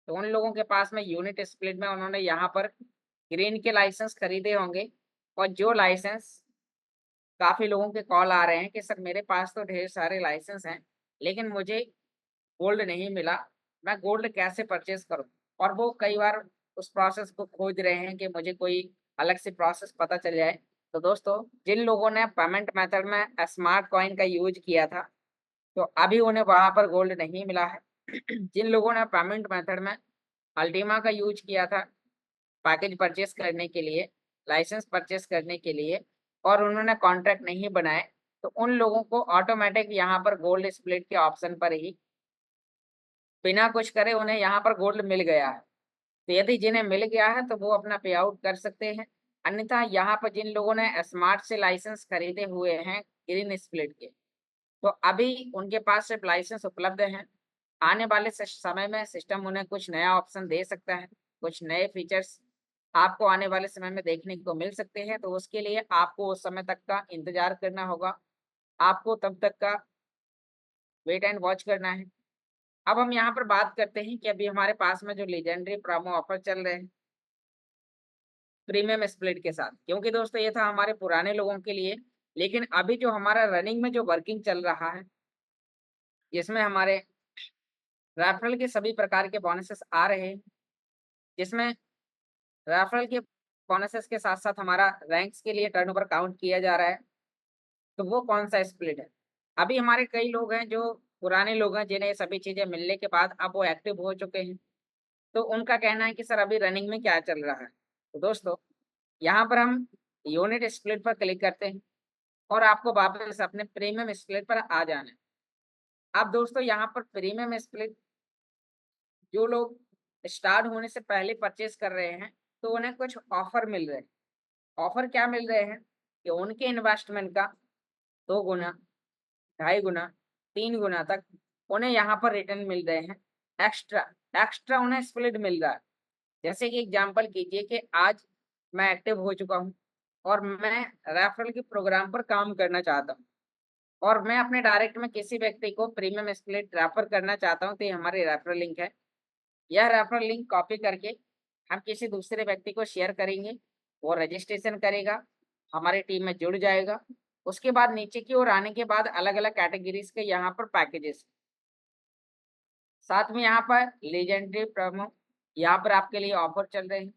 Speaker 2: तो उन लोगों के पास में यूनिट स्प्लिट में उन्होंने यहाँ पर ग्रीन के लाइसेंस खरीदे होंगे, और जो लाइसेंस काफी लोगों के कॉल आ रहे हैं कि सर मेरे पास तो ढेर सारे लाइसेंस हैं लेकिन मुझे गोल्ड नहीं मिला, मैं गोल्ड कैसे परचेज करूं? और वो कई बार उस प्रोसेस को खोज रहे हैं कि मुझे कोई अलग से प्रोसेस पता चल जाए। तो दोस्तों, जिन लोगों ने पेमेंट मेथड में स्मार्ट कॉइन का यूज किया था तो अभी उन्हें वहां पर गोल्ड नहीं मिला है। जिन लोगों ने पेमेंट मेथड में अल्टीमा का यूज किया था पैकेज परचेस करने के लिए, लाइसेंस परचेस करने के लिए, और उन्होंने कॉन्ट्रैक्ट नहीं बनाए, तो उन लोगों को ऑटोमेटिक यहाँ पर गोल्ड स्प्लिट के ऑप्शन पर ही बिना कुछ करे उन्हें यहाँ पर गोल्ड मिल गया है। तो यदि जिन्हें मिल गया है तो वो अपना पे आउट कर सकते हैं। अन्यथा यहाँ पर जिन लोगों ने स्मार्ट से लाइसेंस खरीदे हुए हैं ग्रीन स्प्लिट के, तो अभी उनके पास सिर्फ लाइसेंस उपलब्ध हैं। आने वाले समय में सिस्टम उन्हें कुछ नया ऑप्शन दे सकता है, कुछ नए फीचर्स आपको आने वाले समय में देखने को मिल सकते हैं। तो उसके लिए आपको उस समय तक का इंतजार करना होगा, आपको तब तक का वेट एंड वॉच करना है। अब हम यहाँ पर बात करते हैं कि अभी हमारे पास में जो लीजेंडरी प्रोमो ऑफर चल रहे हैं प्रीमियम स्प्लिट के साथ, क्योंकि दोस्तों ये था हमारे पुराने लोगों के लिए, लेकिन अभी जो हमारा रनिंग में जो वर्किंग चल रहा है जिसमें हमारे रेफरल के सभी प्रकार के बोनसेस आ रहे हैं, जिसमें रेफरल के बोनसेस के साथ साथ हमारा रैंक्स के लिए टर्नओवर काउंट किया जा रहा है। तो वो कौन सा स्प्लिट है? अभी हमारे कई लोग हैं जो पुराने लोग हैं जिन्हें सभी चीजें मिलने के बाद अब वो एक्टिव हो चुके हैं, तो उनका कहना है कि सर अभी रनिंग में क्या चल रहा है। तो दोस्तों, यहाँ पर हम यूनिट स्प्लिट पर क्लिक करते हैं और आपको वापस अपने प्रीमियम स्प्लिट पर आ जाना है। अब दोस्तों, यहाँ पर प्रीमियम स्प्लिट जो लोग स्टार्ट होने से पहले परचेज कर रहे हैं तो उन्हें कुछ ऑफर मिल रहे हैं। ऑफर क्या मिल रहे हैं कि उनके इन्वेस्टमेंट का 2 गुना, 2.5 गुना, 3 गुना तक उन्हें यहाँ पर रिटर्न मिल रहे हैं। एक्स्ट्रा एक्स्ट्रा उन्हें स्प्लिट मिल रहा है। जैसे कि एग्जांपल कीजिए कि आज मैं एक्टिव हो चुका हूँ और मैं रेफरल के प्रोग्राम पर काम करना चाहता हूँ और मैं अपने डायरेक्ट में किसी व्यक्ति को प्रीमियम स्प्लिट रेफर करना चाहता हूँ, तो ये हमारी रेफरल लिंक है। यह रेफरल लिंक कॉपी करके हम किसी दूसरे व्यक्ति को शेयर करेंगे, वो रजिस्ट्रेशन करेगा, हमारी टीम में जुड़ जाएगा। उसके बाद नीचे की ओर आने के बाद अलग अलग कैटेगरीज के यहाँ पर पैकेजेस, साथ में यहाँ पर लीजेंडरी प्रोमो, यहाँ पर आपके लिए ऑफर चल रहे हैं।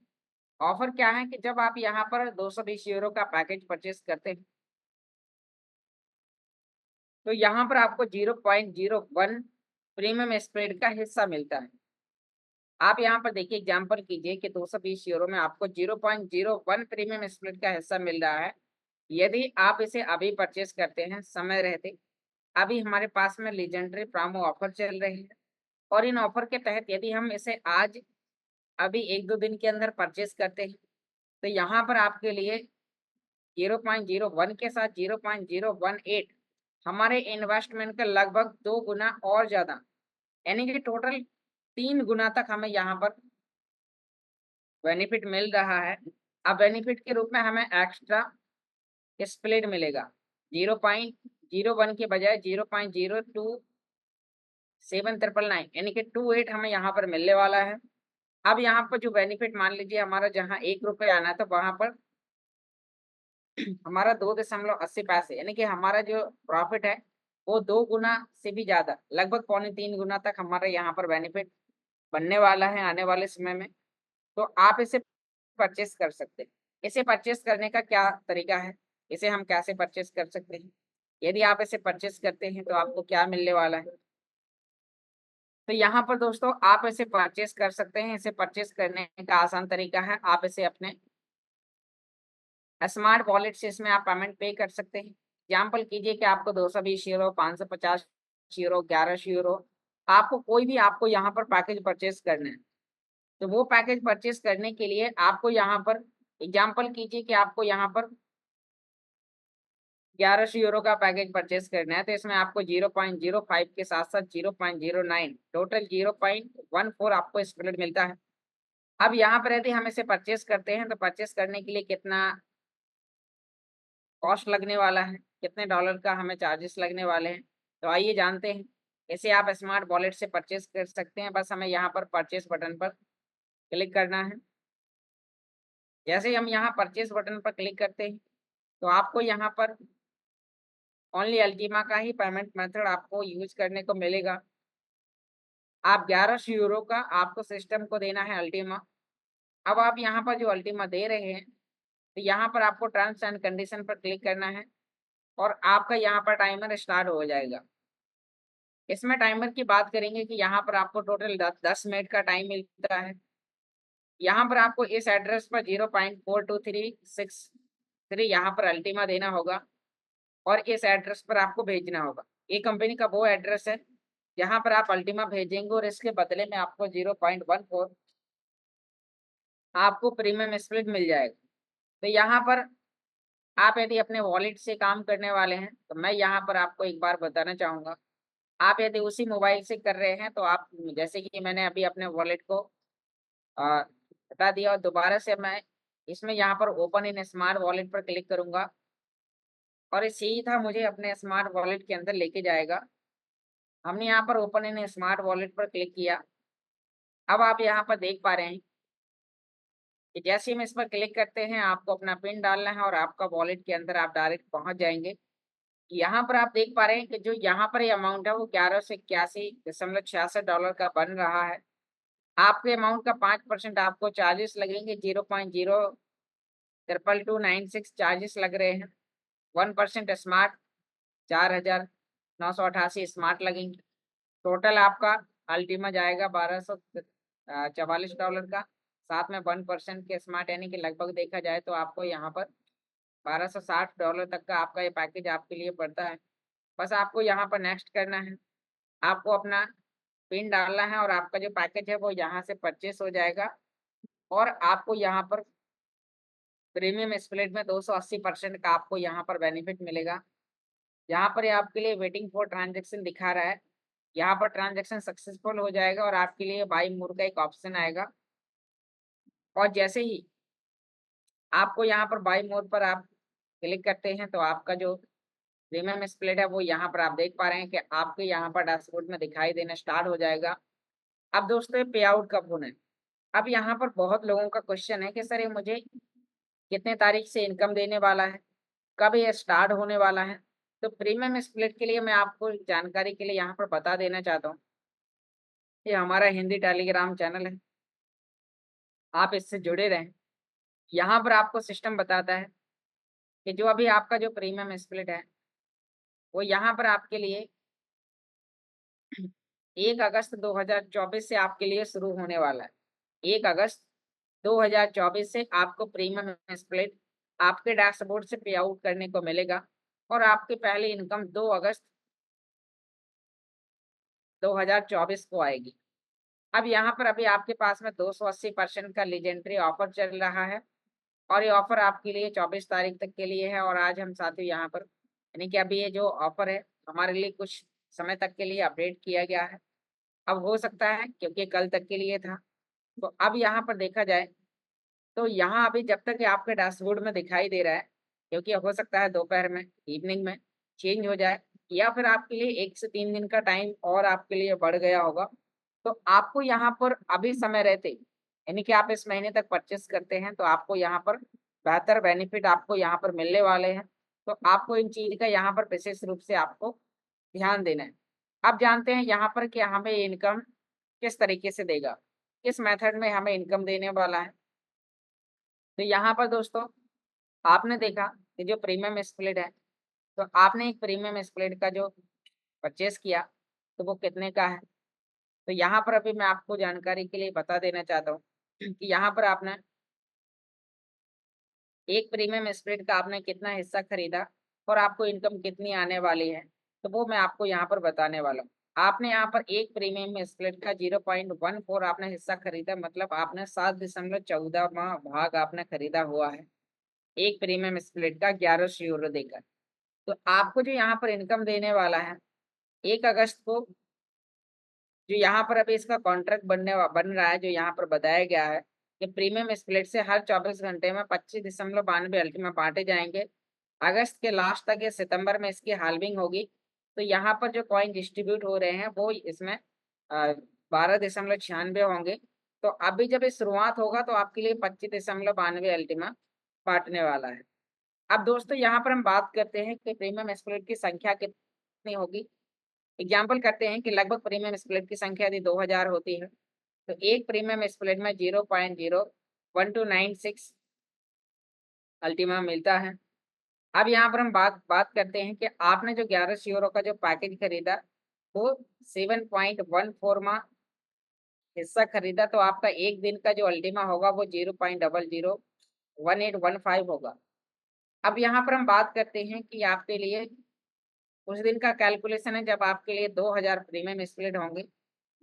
Speaker 2: ऑफर क्या है कि जब आप यहाँ पर 220 यूरो का पैकेज परचेस करते हैं तो यहाँ पर आपको 0.01 प्रीमियम स्प्रेड का हिस्सा मिलता है। आप यहाँ पर देखिए, एग्जांपल कीजिए कि 220 यूरो में आपको 0.01 प्रीमियम स्प्लिट का हिस्सा मिल रहा है। यदि आप इसे अभी परचेस करते हैं समय रहते, अभी हमारे पास में लीजेंडरी प्रोमो ऑफर चल रही है और इन ऑफर के तहत यदि हम इसे आज अभी 1-2 दिन के अंदर परचेस करते हैं तो यहाँ पर आपके लिए 0.01 के साथ 0.018 हमारे इन्वेस्टमेंट का लगभग 2 गुना और ज्यादा, यानी कि टोटल 3 गुना तक हमें यहाँ पर बेनिफिट मिल रहा है। अब बेनिफिट के रूप में हमें एक्स्ट्रा स्प्लिट मिलेगा 0.01 के बजाय 0.02799, यानी कि 28 हमें यहाँ पर मिलने वाला है। अब यहाँ पर जो बेनिफिट, मान लीजिए हमारा जहाँ 1 रुपये आना था वहां पर हमारा 2.80 यानी कि हमारा जो प्रॉफिट है वो 2 गुना से भी ज्यादा, लगभग 2.25 गुना तक हमारा यहाँ पर बेनिफिट बनने वाला है आने वाले समय में। तो आप इसे परचेस कर सकते हैं। इसे परचेस करने का क्या तरीका है, इसे हम कैसे परचेस कर सकते हैं? यदि आप इसे परचेस करते हैं तो आपको क्या मिलने वाला है? तो यहाँ पर दोस्तों आप इसे परचेस कर सकते हैं। इसे परचेस करने का आसान तरीका है, आप इसे अपने स्मार्ट वॉलेट से इसमें आप पेमेंट पे कर सकते हैं। एग्जाम्पल कीजिए कि आपको 220 यूरो, 550 यूरो, 1100 यूरो, आपको कोई भी आपको यहाँ पर पैकेज परचेस करना है। तो वो पैकेज परचेस करने के लिए आपको यहाँ पर, एग्जाम्पल कीजिए कि आपको यहाँ पर 1100 यूरो का पैकेज परचेस करना है, तो इसमें आपको 0.05 के साथ साथ 0.09, टोटल 0.14 आपको स्प्लिट मिलता है। अब यहाँ पर यदि हम इसे परचेस करते हैं तो परचेस करने के लिए कितना कॉस्ट लगने वाला है, कितने डॉलर का हमें चार्जेस लगने वाले हैं, तो आइए जानते हैं। इसे आप स्मार्ट वॉलेट से परचेस कर सकते हैं। बस हमें यहाँ पर परचेस बटन पर क्लिक करना है। जैसे ही हम यहाँ परचेस बटन पर क्लिक करते हैं तो आपको यहाँ पर ओनली अल्टीमा का ही पेमेंट मेथड आपको यूज करने को मिलेगा। आप 1100 यूरो का आपको सिस्टम को देना है अल्टीमा। अब आप यहाँ पर जो अल्टीमा दे रहे हैं तो यहाँ पर आपको टर्म्स एंड कंडीशन पर क्लिक करना है और आपका यहाँ पर टाइमर स्टार्ट हो जाएगा। इसमें टाइमर की बात करेंगे कि यहाँ पर आपको टोटल 10 मिनट का टाइम मिलता है। यहाँ पर आपको इस एड्रेस पर 0.42363 यहाँ पर अल्टीमा देना होगा और इस एड्रेस पर आपको भेजना होगा। ये कंपनी का वो एड्रेस है जहाँ पर आप अल्टीमा भेजेंगे और इसके बदले में आपको 0.14 आपको प्रीमियम स्प्लिट मिल जाएगा। तो यहाँ पर आप यदि अपने वॉलेट से काम करने वाले हैं तो मैं यहाँ पर आपको एक बार बताना चाहूँगा। आप यदि उसी मोबाइल से कर रहे हैं तो आप, जैसे कि मैंने अभी अपने वॉलेट को हटा दिया और दोबारा से मैं इसमें यहाँ पर ओपन इन स्मार्ट वॉलेट पर क्लिक करूँगा और ये सीधा मुझे अपने स्मार्ट वॉलेट के अंदर लेके जाएगा। हमने यहाँ पर ओपन इन स्मार्ट वॉलेट पर क्लिक किया। अब आप यहाँ पर देख पा रहे हैं कि जैसे ही हम इस पर क्लिक करते हैं आपको अपना पिन डालना है और आपका वॉलेट के अंदर आप डायरेक्ट पहुंच जाएंगे। यहाँ पर आप देख पा रहे हैं कि जो यहाँ पर ये अमाउंट है वो 1181.66 डॉलर का बन रहा है। आपके अमाउंट का 5% आपको चार्जेस लगेंगे, 0.02296 चार्जेस लग रहे हैं। 1% स्मार्ट 4,988 स्मार्ट लगेंगे। टोटल आपका अल्टीमा जाएगा 1244 डॉलर का, साथ में 1% के स्मार्ट, यानी कि लगभग देखा जाए तो आपको यहाँ पर 1260 डॉलर तक का आपका ये पैकेज आपके लिए पड़ता है। बस आपको यहाँ पर नेक्स्ट करना है, आपको अपना पिन डालना है और आपका जो पैकेज है वो यहाँ से परचेस हो जाएगा और आपको यहाँ पर प्रीमियम स्प्लिट में 280% का आपको यहाँ पर बेनिफिट मिलेगा। यहाँ पर ये आपके लिए वेटिंग फॉर ट्रांजेक्शन दिखा रहा है। यहाँ पर ट्रांजेक्शन सक्सेसफुल हो जाएगा और आपके लिए बाय मोर का एक ऑप्शन आएगा और जैसे ही आपको यहाँ पर बाय मोर पर आप क्लिक करते हैं तो आपका जो प्रीमियम स्प्लिट है वो यहाँ पर आप देख पा रहे हैं कि आपके यहाँ पर डैशबोर्ड में दिखाई देना स्टार्ट हो जाएगा। अब दोस्तों ये पे आउट कब होना है? अब यहाँ पर बहुत लोगों का क्वेश्चन है कि सर ये मुझे कितने तारीख से इनकम देने वाला है, कब ये स्टार्ट होने वाला है? तो प्रीमियम स्प्लिट के लिए मैं आपको जानकारी के लिए यहाँ पर बता देना चाहता हूँ, ये हमारा हिंदी टेलीग्राम चैनल है, आप इससे जुड़े रहें। यहाँ पर आपको सिस्टम बताता है कि जो अभी आपका जो प्रीमियम स्प्लिट है वो यहाँ पर आपके लिए 1 अगस्त 2024 से आपके लिए शुरू होने वाला है। 1 अगस्त 2024 से आपको प्रीमियम स्प्लिट आपके डैशबोर्ड से पे आउट करने को मिलेगा और आपकी पहली इनकम 2 अगस्त 2024 को आएगी। अब यहाँ पर अभी आपके पास में 280% का लीजेंडरी ऑफर चल रहा है और ये ऑफर आपके लिए 24 तारीख तक के लिए है और आज हम साथियों यहाँ पर, यानी कि अभी ये जो ऑफर है हमारे लिए कुछ समय तक के लिए अपडेट किया गया है। अब हो सकता है क्योंकि कल तक के लिए था, तो अब यहाँ पर देखा जाए तो यहाँ अभी जब तक ये आपके डैशबोर्ड में दिखाई दे रहा है, क्योंकि हो सकता है दोपहर में, इवनिंग में चेंज हो जाए या फिर आपके लिए 1 से 3 दिन का टाइम और आपके लिए बढ़ गया होगा। तो आपको यहाँ पर अभी समय रहते, यानी कि आप इस महीने तक परचेस करते हैं तो आपको यहाँ पर बेहतर बेनिफिट आपको यहाँ पर मिलने वाले हैं। तो आपको इन चीज का यहाँ पर विशेष रूप से आपको ध्यान देना है। अब जानते हैं यहाँ पर कि हमें इनकम किस तरीके से देगा, किस मेथड में हमें इनकम देने वाला है। तो यहाँ पर दोस्तों आपने देखा कि जो प्रीमियम स्प्लिट है, तो आपने एक प्रीमियम स्प्लिट का जो परचेस किया तो वो कितने का है। तो यहाँ पर अभी मैं आपको जानकारी के लिए बता देना चाहता हूँ कि यहाँ पर आपने एक प्रीमियम स्प्लिट का आपने कितना हिस्सा खरीदा और आपको इनकम कितनी आने वाली है, तो वो मैं आपको यहाँ पर बताने वाला हूँ। आपने यहाँ पर एक प्रीमियम स्प्लिट का 0.14 आपने हिस्सा खरीदा, मतलब आपने 7.14 भाग आपने खरीदा हुआ है एक प्रीमियम स्प्लिट का 1100 यूरो देकर। तो आपको जो यहाँ पर इनकम देने वाला है 1 अगस्त को, जो यहाँ पर अभी इसका कॉन्ट्रैक्ट बन रहा है, जो यहाँ पर बताया गया है कि प्रीमियम स्प्लिट से हर 24 घंटे में 25.92 अल्टीमा बांटे जाएंगे। अगस्त के लास्ट तक या सितंबर में इसकी हाल्विंग होगी। तो यहाँ पर जो कॉइन डिस्ट्रीब्यूट हो रहे हैं वो इसमें 12.96 होंगे। तो अभी जब ये शुरुआत होगा तो आपके लिए 25.92 अल्टीमा बांटने वाला है। अब दोस्तों यहाँ पर हम बात करते हैं कि प्रीमियम स्प्लिट की संख्या कितनी होगी। एग्जाम्पल करते हैं कि लगभग प्रीमियम स्प्लिट की संख्या यदि 2000 होती है तो एक प्रीमियम स्प्लिट में 0.01296 अल्टीमा मिलता है। अब यहाँ पर हम बात करते हैं कि आपने जो 1100 यूरो का जो पैकेज खरीदा वो 7.14 में हिस्सा खरीदा, तो आपका एक दिन का जो अल्टीमा होगा वो 0.001815 होगा। अब यहाँ पर हम बात करते हैं कि आपके लिए उस दिन का कैलकुलेशन है जब आपके लिए 2000 प्रीमियम स्प्लिट होंगे।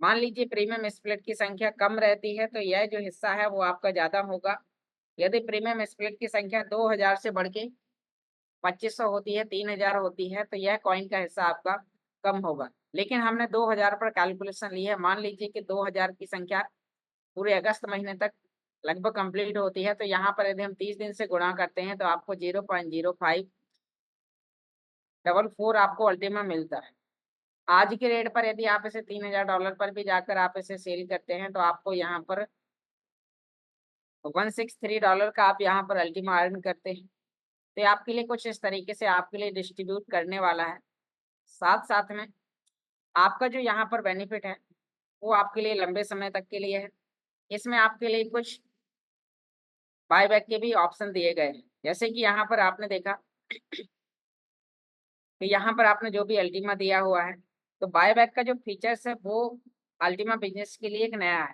Speaker 2: मान लीजिए प्रीमियम स्प्लिट की संख्या कम रहती है तो यह जो हिस्सा है वो आपका ज्यादा होगा। यदि प्रीमियम स्प्लिट की संख्या 2000 से बढ़ के 2500 होती है, 3000 होती है, तो यह कॉइन का हिस्सा आपका कम होगा। लेकिन हमने 2000 पर कैलकुलेशन ली है। मान लीजिए कि 2000 की संख्या पूरे अगस्त महीने तक लगभग कंप्लीट होती है, तो यहाँ पर यदि हम 30 दिन से गुणा करते हैं तो आपको 0.0544 आपको अल्टीमा मिलता है। आज के रेट पर यदि आप इसे $3000 पर भी जाकर आप इसे सेल करते हैं तो आपको यहाँ पर $163 का आप यहाँ पर अल्टीमा अर्न करते हैं। तो ये आपके लिए कुछ इस तरीके से आपके लिए डिस्ट्रीब्यूट करने वाला है। साथ साथ में आपका जो यहाँ पर बेनिफिट है वो आपके लिए लंबे समय तक के लिए है। इसमें आपके लिए कुछ बायबैक के भी ऑप्शन दिए गए हैं। जैसे कि यहाँ पर आपने देखा कि यहाँ पर आपने जो भी अल्टीमा दिया हुआ है तो बायबैक का जो फीचर्स है वो अल्टीमा बिजनेस के लिए एक नया है।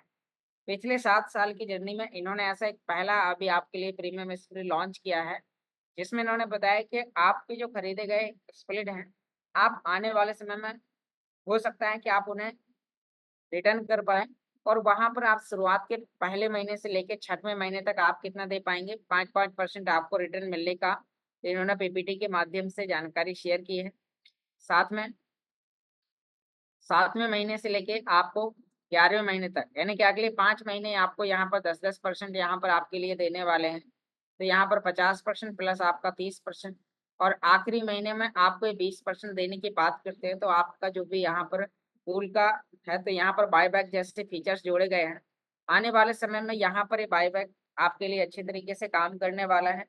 Speaker 2: पिछले 7 साल की जर्नी में इन्होंने ऐसा एक पहला अभी आपके लिए प्रीमियम स्प्लिट लॉन्च किया है, जिसमें इन्होंने बताया कि आपके जो खरीदे गए स्प्लिट हैं आप आने वाले समय में हो सकता है कि आप उन्हें रिटर्न कर पाए, और वहां पर आप शुरुआत के पहले महीने से लेकर 6वें महीने तक आप कितना दे पाएंगे, 5% आपको रिटर्न मिलने का इन्होंने पीपीटी के माध्यम से जानकारी शेयर की है। साथ में 7वें महीने से लेके आपको 11वें महीने तक, यानी कि अगले 5 महीने आपको यहाँ पर 10% यहाँ पर आपके लिए देने वाले हैं। तो यहाँ पर 50% प्लस आपका 30%, और आखिरी महीने में आपको 20% देने की बात करते हैं। तो आपका जो भी यहाँ पर पूल का है तो यहाँ पर बायबैक जैसे फीचर्स जोड़े गए हैं। आने वाले समय में यहाँ पर ये बायबैक आपके लिए अच्छे तरीके से काम करने वाला है।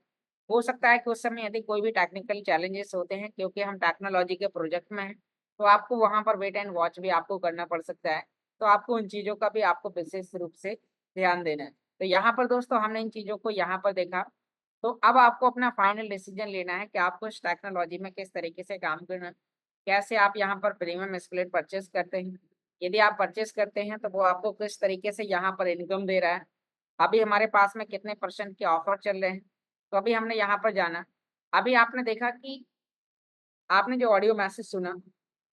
Speaker 2: हो सकता है कि उस समय यदि कोई भी टेक्निकल चैलेंजेस होते हैं, क्योंकि हम टेक्नोलॉजी के प्रोजेक्ट में हैं, तो आपको वहाँ पर वेट एंड वॉच भी आपको करना पड़ सकता है। तो आपको उन चीज़ों का भी आपको विशेष रूप से ध्यान देना है। तो यहाँ पर दोस्तों हमने इन चीज़ों को यहाँ पर देखा। तो अब आपको अपना फाइनल डिसीजन लेना है कि आपको इस टेक्नोलॉजी में किस तरीके से काम करना है, कैसे आप यहाँ पर प्रीमियम स्प्लिट परचेस करते हैं। यदि आप परचेस करते हैं तो वो आपको किस तरीके से यहाँ पर इनकम दे रहा है, अभी हमारे पास में कितने % के ऑफर चल रहे हैं। तो अभी हमने यहाँ पर जाना, अभी आपने देखा कि आपने जो ऑडियो मैसेज सुना,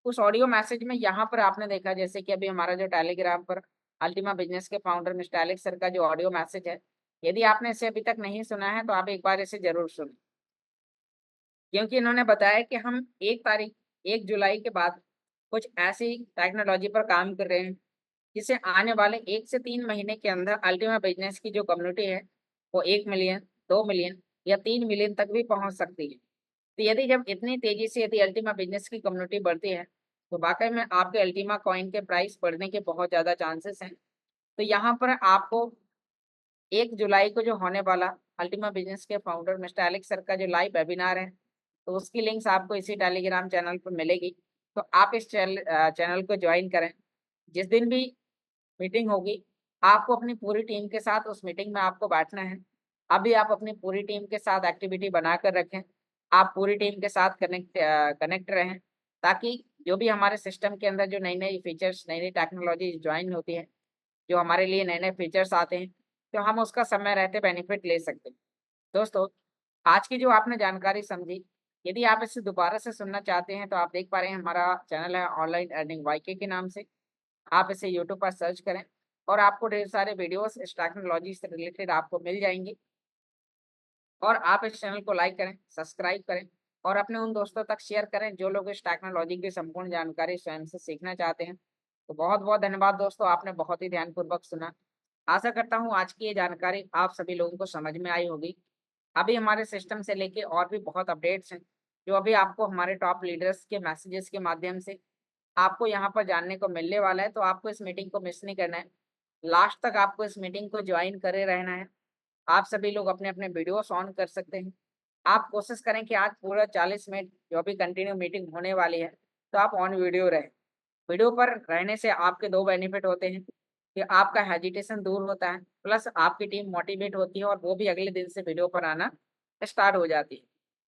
Speaker 2: उस ऑडियो मैसेज में यहाँ पर आपने देखा जैसे कि अभी हमारा जो टेलीग्राम पर अल्टीमा बिजनेस के फाउंडर मिस्टर एलेक्स सर का जो ऑडियो मैसेज है, यदि आपने इसे अभी तक नहीं सुना है तो आप एक बार इसे जरूर सुनें, क्योंकि इन्होंने बताया कि हम 1 जुलाई के बाद कुछ ऐसी टेक्नोलॉजी पर काम कर रहे हैं जिसे आने वाले 1 से 3 महीने के अंदर अल्टीमा बिजनेस की जो कम्युनिटी है वो 1 मिलियन, 2 मिलियन या 3 मिलियन तक भी पहुंच सकती है। तो यदि जब इतनी तेजी से यदि अल्टीमा बिजनेस की कम्युनिटी बढ़ती है तो वाकई में आपके अल्टीमा कॉइन के प्राइस बढ़ने के बहुत ज़्यादा चांसेस हैं। तो यहाँ पर आपको 1 जुलाई को जो होने वाला अल्टीमा बिजनेस के फाउंडर मिस्टर एलेक्स सर का जो लाइव वेबिनार है, तो उसकी लिंक्स आपको इसी टेलीग्राम चैनल पर मिलेगी। तो आप इस चैनल को ज्वाइन करें। जिस दिन भी मीटिंग होगी आपको अपनी पूरी टीम के साथ उस मीटिंग में आपको बैठना है। अभी आप अपनी पूरी टीम के साथ एक्टिविटी बनाकर रखें, आप पूरी टीम के साथ कनेक्ट रहें, ताकि जो भी हमारे सिस्टम के अंदर जो नई नई फीचर्स, नई नई टेक्नोलॉजी ज्वाइन होती है, जो हमारे लिए नए नए फीचर्स आते हैं, तो हम उसका समय रहते बेनिफिट ले सकते हैं। दोस्तों, आज की जो आपने जानकारी समझी, यदि आप इसे दोबारा से सुनना चाहते हैं तो आप देख पा रहे हैं हमारा चैनल है ऑनलाइन अर्निंग वाईके के नाम से। आप इसे यूट्यूब पर सर्च करें और आपको ढेर सारे वीडियोस इस टेक्नोलॉजी से रिलेटेड आपको मिल जाएंगे। और आप इस चैनल को लाइक करें, सब्सक्राइब करें और अपने उन दोस्तों तक शेयर करें जो लोग इस टेक्नोलॉजी की संपूर्ण जानकारी स्वयं से सीखना चाहते हैं। तो बहुत बहुत धन्यवाद दोस्तों, आपने बहुत ही ध्यानपूर्वक सुना। आशा करता हूँ आज की ये जानकारी आप सभी लोगों को समझ में आई होगी। अभी हमारे सिस्टम से लेके और भी बहुत अपडेट्स हैं, जो अभी आपको हमारे टॉप लीडर्स के मैसेजेस के माध्यम से आपको यहाँ पर जानने को मिलने वाला है, तो आपको इस मीटिंग को मिस नहीं करना है। लास्ट तक आपको इस मीटिंग को ज्वाइन करे रहना है। आप सभी लोग अपने-अपने वीडियोस ऑन कर सकते हैं। आप कोशिश करें कि आज पूरा 40 मिनट जो भी कंटिन्यू मीटिंग होने वाली है, तो आप ऑन वीडियो रहें। वीडियो पर रहने से आपके 2 बेनिफिट होते हैं कि आपका हेजिटेशन दूर होता है, प्लस आपकी टीम मोटिवेट होती है और वो भी अगले दिन से वीडियो पर आना स्टार्ट हो जाती है।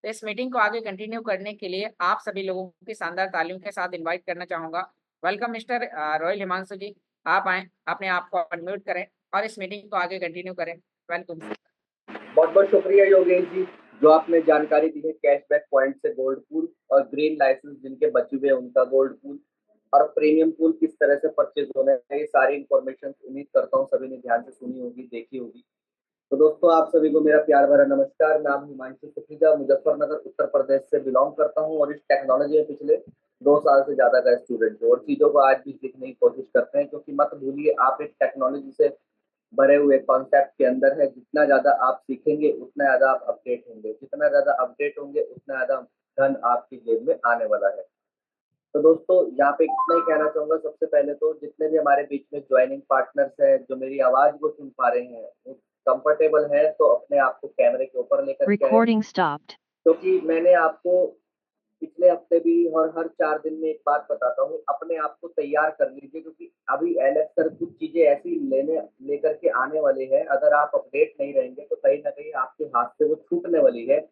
Speaker 2: तो इस मीटिंग को आगे कंटिन्यू करने के लिए आप सभी लोगों की शानदार तालियों के साथ इनवाइट करना चाहूँगा। वेलकम मिस्टर रॉयल हिमांशु जी, आप आएँ, अपने आप को अनम्यूट करें और इस मीटिंग को आगे कंटिन्यू करें। वेलकम।
Speaker 4: बहुत बहुत शुक्रिया योगेश जी, जो आपने जानकारी दी है कैशबैक पॉइंट से गोल्ड पूल और ग्रीन लाइसेंस जिनके बचे हुए हैं उनका गोल्ड पूल और प्रीमियम पूल किस तरह से परचेज होने हैं, ये सारी इन्फॉर्मेशन उम्मीद करता हूँ सभी ने ध्यान से सुनी होगी, देखी होगी। तो दोस्तों आप सभी को मेरा प्यार भरा नमस्कार। नाम हिमांशु सुखीजा, मुजफ्फरनगर उत्तर प्रदेश से बिलोंग करता हूँ और इस टेक्नोलॉजी में पिछले 2 साल से ज्यादा का स्टूडेंट हूँ और चीजों को आज भी सीखने की कोशिश करते हैं, क्योंकि मत भूलिए आप एक टेक्नोलॉजी से भरे हुए कॉन्सेप्ट के अंदर है। जितना ज्यादा आप सीखेंगे उतना ज्यादा आप अपडेट होंगे, जितना ज्यादा अपडेट होंगे उतना ज्यादा धन आपकी जेब में आने वाला है। तो दोस्तों यहाँ पे इतना ही कहना चाहूंगा, सबसे पहले तो जितने भी हमारे बीच में ज्वाइनिंग पार्टनर्स हैं जो मेरी आवाज को सुन पा रहे हैं, कंफर्टेबल है तो अपने आप को कैमरे के ऊपर लेकर के आए,
Speaker 3: Recording stopped.
Speaker 4: क्योंकि मैंने आपको पिछले हफ्ते भी और हर 4 दिन में एक बात बताता हूँ, अपने आप को तैयार कर लीजिए, क्योंकि अभी एलेक्स सर कुछ चीजें ऐसी लेकर के आने वाले हैं, अगर आप अपडेट नहीं रहेंगे तो कहीं ना कहीं आपके हाथ से वो छूटने वाली है।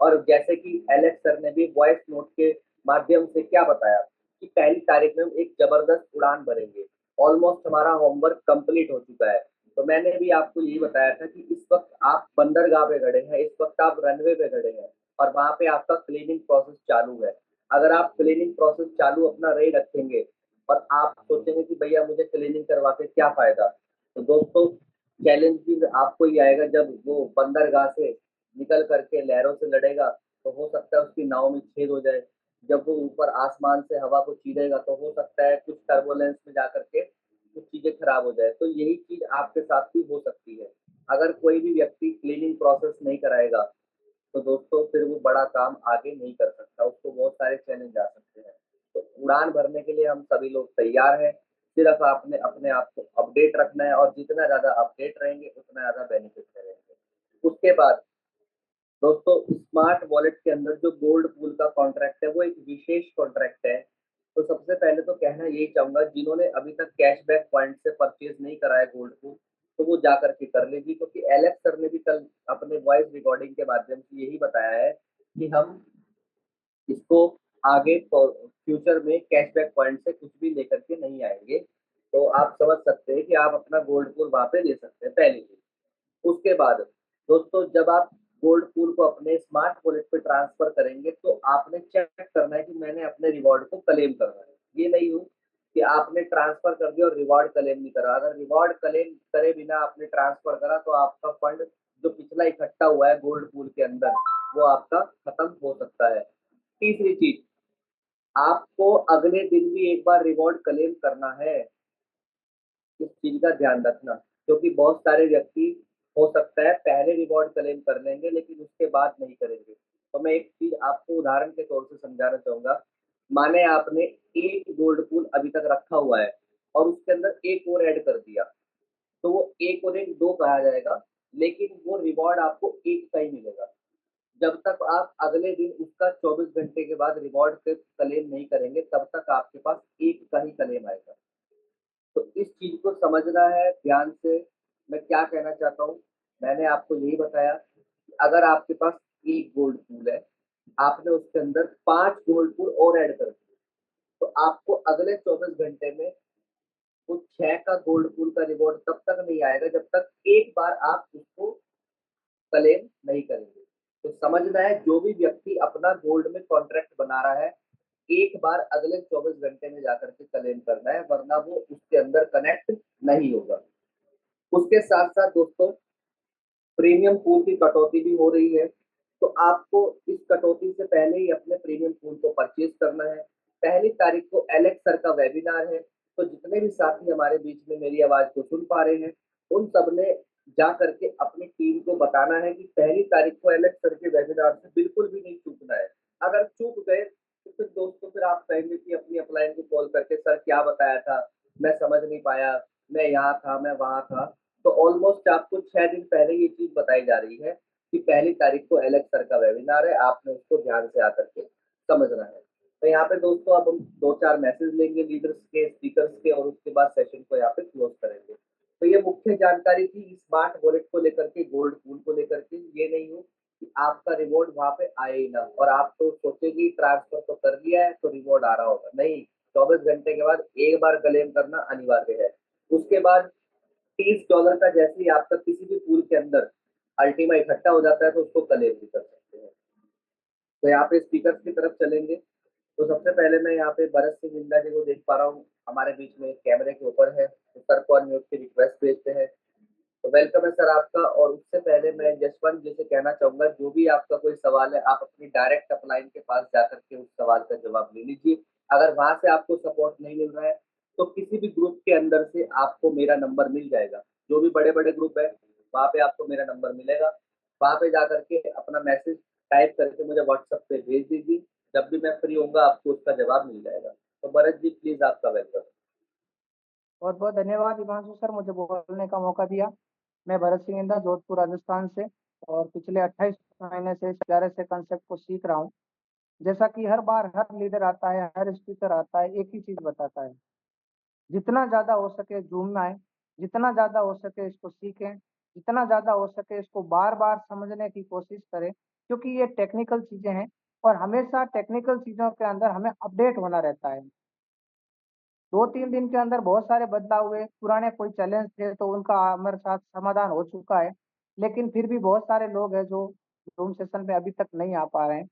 Speaker 4: और जैसे कि एलेक्स सर ने भी वॉइस नोट के माध्यम से क्या बताया कि 1 तारीख में हम एक जबरदस्त उड़ान भरेंगे। ऑलमोस्ट हमारा होमवर्क कंप्लीट हो चुका है। तो मैंने भी आपको यही बताया था कि इस वक्त आप बंदरगाह पे खड़े हैं, इस वक्त आप रनवे पे खड़े हैं और वहां पे आपका क्लीनिंग प्रोसेस चालू है। अगर आप क्लीनिंग प्रोसेस चालू अपना रही रखेंगे और आप सोचेंगे कि भैया मुझे क्लीनिंग करवा के क्या फायदा, तो दोस्तों चैलेंज भी आपको ही आएगा। जब वो बंदरगाह से निकल करके लहरों से लड़ेगा तो हो सकता है उसकी नाव में छेद हो जाए। जब वो ऊपर आसमान से हवा को चीरेगा तो हो सकता है कुछ टर्बुलेंस में जाकर के कुछ चीजें खराब हो जाए। तो यही चीज आपके साथ भी हो सकती है। अगर कोई भी व्यक्ति क्लीनिंग प्रोसेस नहीं कराएगा तो दोस्तों फिर वो बड़ा काम आगे नहीं कर सकता, उसको बहुत सारे चैलेंज आ सकते हैं। तो उड़ान भरने के लिए हम सभी लोग तैयार हैं, सिर्फ आपने अपने आप को अपडेट रखना है और जितना ज़्यादा अपडेट रहेंगे उतना ज़्यादा बेनिफिट रहेंगे। उसके बाद दोस्तों स्मार्ट वॉलेट के अंदर जो गोल्ड पूल का कॉन्ट्रैक्ट है वो एक विशेष कॉन्ट्रैक्ट है। तो सबसे पहले तो कहना यही चाहूंगा, जिन्होंने अभी तक कैशबैक पॉइंट से परचेज नहीं कराया गोल्ड पूल, तो वो जा करके कर लीजिए, क्योंकि एलेक्स सर ने भी कल अपने वॉइस रिकॉर्डिंग के माध्यम से यही बताया है कि हम इसको आगे फ्यूचर में कैशबैक पॉइंट से कुछ भी लेकर के नहीं आएंगे। तो आप समझ सकते हैं कि आप अपना गोल्ड पूल वहां पे ले सकते हैं, पहली चीज। उसके बाद दोस्तों जब आप गोल्ड पूल को अपने स्मार्ट वॉलेट पे ट्रांसफर करेंगे तो आपने चेक करना है कि मैंने अपने रिवॉर्ड को क्लेम करना है। ये नहीं हो कि आपने ट्रांसफर कर दिया और रिवॉर्ड क्लेम नहीं करा। अगर रिवॉर्ड क्लेम करे बिना आपने ट्रांसफर करा तो आपका फंड जो पिछला इकट्ठा हुआ है गोल्ड पूल के अंदर वो आपका खत्म हो सकता है। तीसरी चीज, आपको अगले दिन भी एक बार रिवॉर्ड क्लेम करना है, इस चीज का ध्यान रखना, क्योंकि बहुत सारे व्यक्ति हो सकता है पहले रिवॉर्ड क्लेम कर लेंगे लेकिन उसके बाद नहीं करेंगे। तो मैं एक चीज आपको उदाहरण के तौर से समझाना चाहूंगा। माने आपने एक गोल्ड पूल अभी तक रखा हुआ है और उसके अंदर एक और ऐड कर दिया, तो वो एक और एक दो कहा जाएगा, लेकिन वो रिवॉर्ड आपको एक का ही मिलेगा। जब तक आप अगले दिन उसका 24 घंटे के बाद रिवॉर्ड से क्लेम नहीं करेंगे तब तक आपके पास एक का ही क्लेम आएगा। तो इस चीज को समझना है ध्यान से। मैं क्या कहना चाहता हूँ, मैंने आपको यही बताया कि अगर आपके पास एक गोल्ड पूल है, आपने उसके अंदर 5 गोल्ड पूल और ऐड कर दिए, तो आपको अगले 24 घंटे में वो 6 का गोल्ड पूल का रिवॉर्ड तब तक नहीं आएगा जब तक एक बार आप उसको क्लेम नहीं करेंगे। तो समझना है, जो भी व्यक्ति अपना गोल्ड में कॉन्ट्रैक्ट बना रहा है, एक बार अगले 24 घंटे में जाकर के क्लेम करना है, वरना वो उसके अंदर कनेक्ट नहीं होगा। उसके साथ साथ दोस्तों प्रीमियम पूल की कटौती भी हो रही है, तो आपको इस कटौती से पहले ही अपने प्रीमियम पूल को परचेज करना है। 1 तारीख को एलेक्स सर का वेबिनार है, तो जितने भी साथी हमारे बीच में मेरी आवाज को सुन पा रहे हैं, उन सब ने जा करके अपनी टीम को बताना है कि पहली तारीख को एलेक्स सर के वेबिनार से बिल्कुल भी नहीं चूकना है। अगर चूक गए तो फिर दोस्तों फिर आप कहेंगे कि अपनी अपलाइन को कॉल करके सर क्या बताया था, मैं समझ नहीं पाया, मैं यहाँ था, मैं वहाँ था। तो ऑलमोस्ट आपको 6 दिन पहले ये चीज़ बताई जा रही है कि पहली तारीख को एलेक्स सर का वेबिनार है, आपने उसको ध्यान से आकर के समझना है। तो यहाँ पे दोस्तों अब हम 2-4 मैसेज लेंगे लीडर्स के, स्पीकर्स के और उसके बाद सेशन को यहाँ पे क्लोज करेंगे। तो ये मुख्य जानकारी थी स्मार्ट वॉलेट को लेकर के, गोल्ड पूल को लेकर के। ये नहीं हो कि आपका रिवॉर्ड वहाँ पे आए ही ना और आप तो सोचेंगे ट्रांसफर तो कर लिया है तो रिवॉर्ड आ रहा होगा। नहीं, 24 घंटे के बाद एक बार क्लेम करना अनिवार्य है। उसके बाद $30 का जैसे ही आपका किसी भी पूल के अंदर अल्टीमा इकट्ठा हो जाता है तो उसको क्लेम भी कर सकते हैं। तो यहाँ पे स्पीकर्स की तरफ चलेंगे। तो सबसे पहले मैं यहाँ पे भरत सिंह इंदा जी को देख पा रहा हूँ, हमारे बीच में कैमरे के ऊपर है। तो सर को अनम्यूट की रिक्वेस्ट भेजते हैं। तो वेलकम है सर आपका। और उससे पहले मैं जसवंत जी से कहना चाहूँगा, जो भी आपका कोई सवाल है, आप अपनी डायरेक्ट अपलाइन के पास जाकर के उस सवाल का जवाब ले लीजिए। अगर वहाँ से आपको सपोर्ट नहीं मिल रहा है, तो किसी भी ग्रुप के अंदर से आपको मेरा नंबर मिल जाएगा। जो भी बड़े-बड़े ग्रुप है, वहाँ पे आपको मेरा नंबर मिलेगा। वहाँ पे जाकर के अपना मैसेज टाइप करके मुझे व्हाट्सएप पे भेज दीजिए। जब भी मैं फ्री होऊँगा, आपको उसका जवाब मिल जाएगा। तो भरत जी प्लीज़ आपका वेलकम।
Speaker 5: बहुत-बहुत धन्यवाद हिमांशु सर, मुझे बोलने का मौका दिया। मैं भरत सिंह इंदा, जोधपुर, राजस्थान से और पिछले 28 महीने से इस प्यारे से कांसेप्ट को सीख रहा हूँ। जैसा कि हर बार हर लीडर आता है, हर स्पीकर आता है, एक ही चीज़ बताता है, जितना ज़्यादा हो सके ज़ूम में आएँ, जितना ज़्यादा हो सके इसको सीखें, जितना ज़्यादा हो सके इसको बार-बार समझने की कोशिश करें, क्योंकि ये टेक्निकल चीज़ें हैं और हमेशा टेक्निकल चीज़ों के अंदर हमें अपडेट होना रहता है। 2-3 दिन के अंदर बहुत सारे बदलाव हुए, पुराने कोई चैलेंज थे तो उनका हमारे साथ समाधान हो चुका है। लेकिन फिर भी बहुत सारे लोग हैं जो ज़ूम सेशन पे अभी तक नहीं आ पा रहे हैं।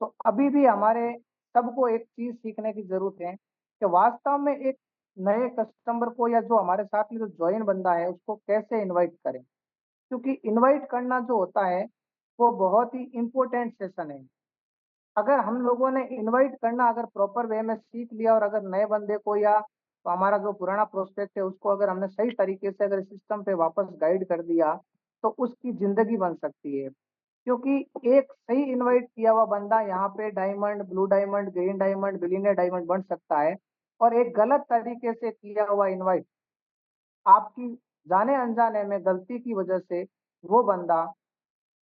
Speaker 5: तो अभी भी हमारे सबको एक चीज़ सीखने की ज़रूरत है कि वास्तव में एक नए कस्टमर को या जो हमारे साथ में जो जॉइन बंदा है उसको कैसे इनवाइट करें? क्योंकि इनवाइट करना जो होता है, वो बहुत ही इम्पोर्टेंट सेशन है। अगर हम लोगों ने इनवाइट करना अगर प्रॉपर वे में सीख लिया और अगर नए बंदे को या तो हमारा जो पुराना प्रोस्पेक्ट है उसको अगर हमने सही तरीके से अगर सिस्टम पे वापस गाइड कर दिया, तो उसकी ज़िंदगी बन सकती है। क्योंकि एक सही इनवाइट किया हुआ बंदा यहाँ पे diamond, blue diamond, green diamond, billionaire diamond बन सकता है और एक गलत तरीके से किया हुआ इनवाइट आपकी जाने-अनजाने में गलती की वजह से वो बंदा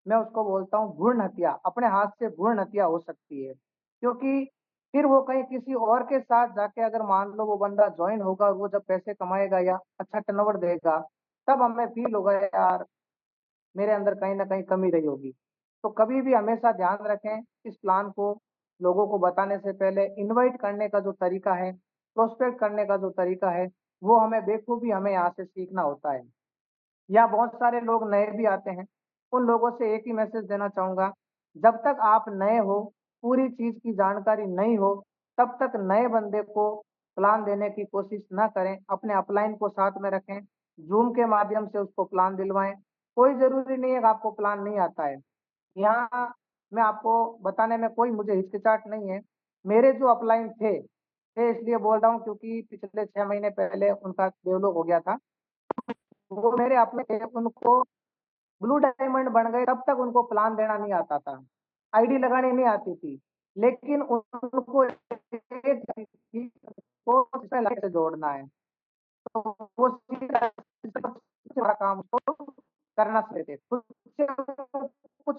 Speaker 5: मैं उसको बोलता हूँ भ्रूण हत्या, अपने हाथ से भ्रूण हत्या हो सकती है। क्योंकि फिर वो कहीं किसी और के साथ जाके अगर मान लो वो बंदा जॉइन होगा और वो जब पैसे कमाएगा या अच्छा टर्नओवर देगा, तब हमें फ़ील होगा यार मेरे अंदर कहीं न कहीं कमी रही होगी। तो कभी भी हमेशा ध्यान रखें इस प्लान को लोगों को बताने से पहले इनवाइट करने का जो तरीका है, प्रोस्पेक्ट करने का जो तरीका है, वो हमें बेखूबी हमें यहाँ से सीखना होता है। या बहुत सारे लोग नए भी आते हैं, उन लोगों से एक ही मैसेज देना चाहूँगा, जब तक आप नए हो, पूरी चीज़ की जानकारी नहीं हो, तब तक नए बंदे को प्लान देने की कोशिश ना करें, अपने अपलाइन को साथ में रखें, ज़ूम के माध्यम से उसको प्लान दिलवाएँ। कोई ज़रूरी नहीं है कि आपको प्लान नहीं आता है। यहाँ मैं आपको बताने में कोई मुझे हिचकिचाहट नहीं है, मेरे जो अपलाइन थे इसलिए बोल रहा हूँ क्योंकि पिछले 6 महीने पहले उनका डेवलप हो गया था। वो मेरे अपने थे, उनको ब्लू डायमंड बन गए तब तक उनको प्लान देना नहीं आता था, आईडी लगानी नहीं आती थी। लेकिन उनको एक थी को इसमें लाइट से जोड़ना है, तो वो सीधा सबसे बड़ा काम उसको करना चाहते थे। खुद से कुछ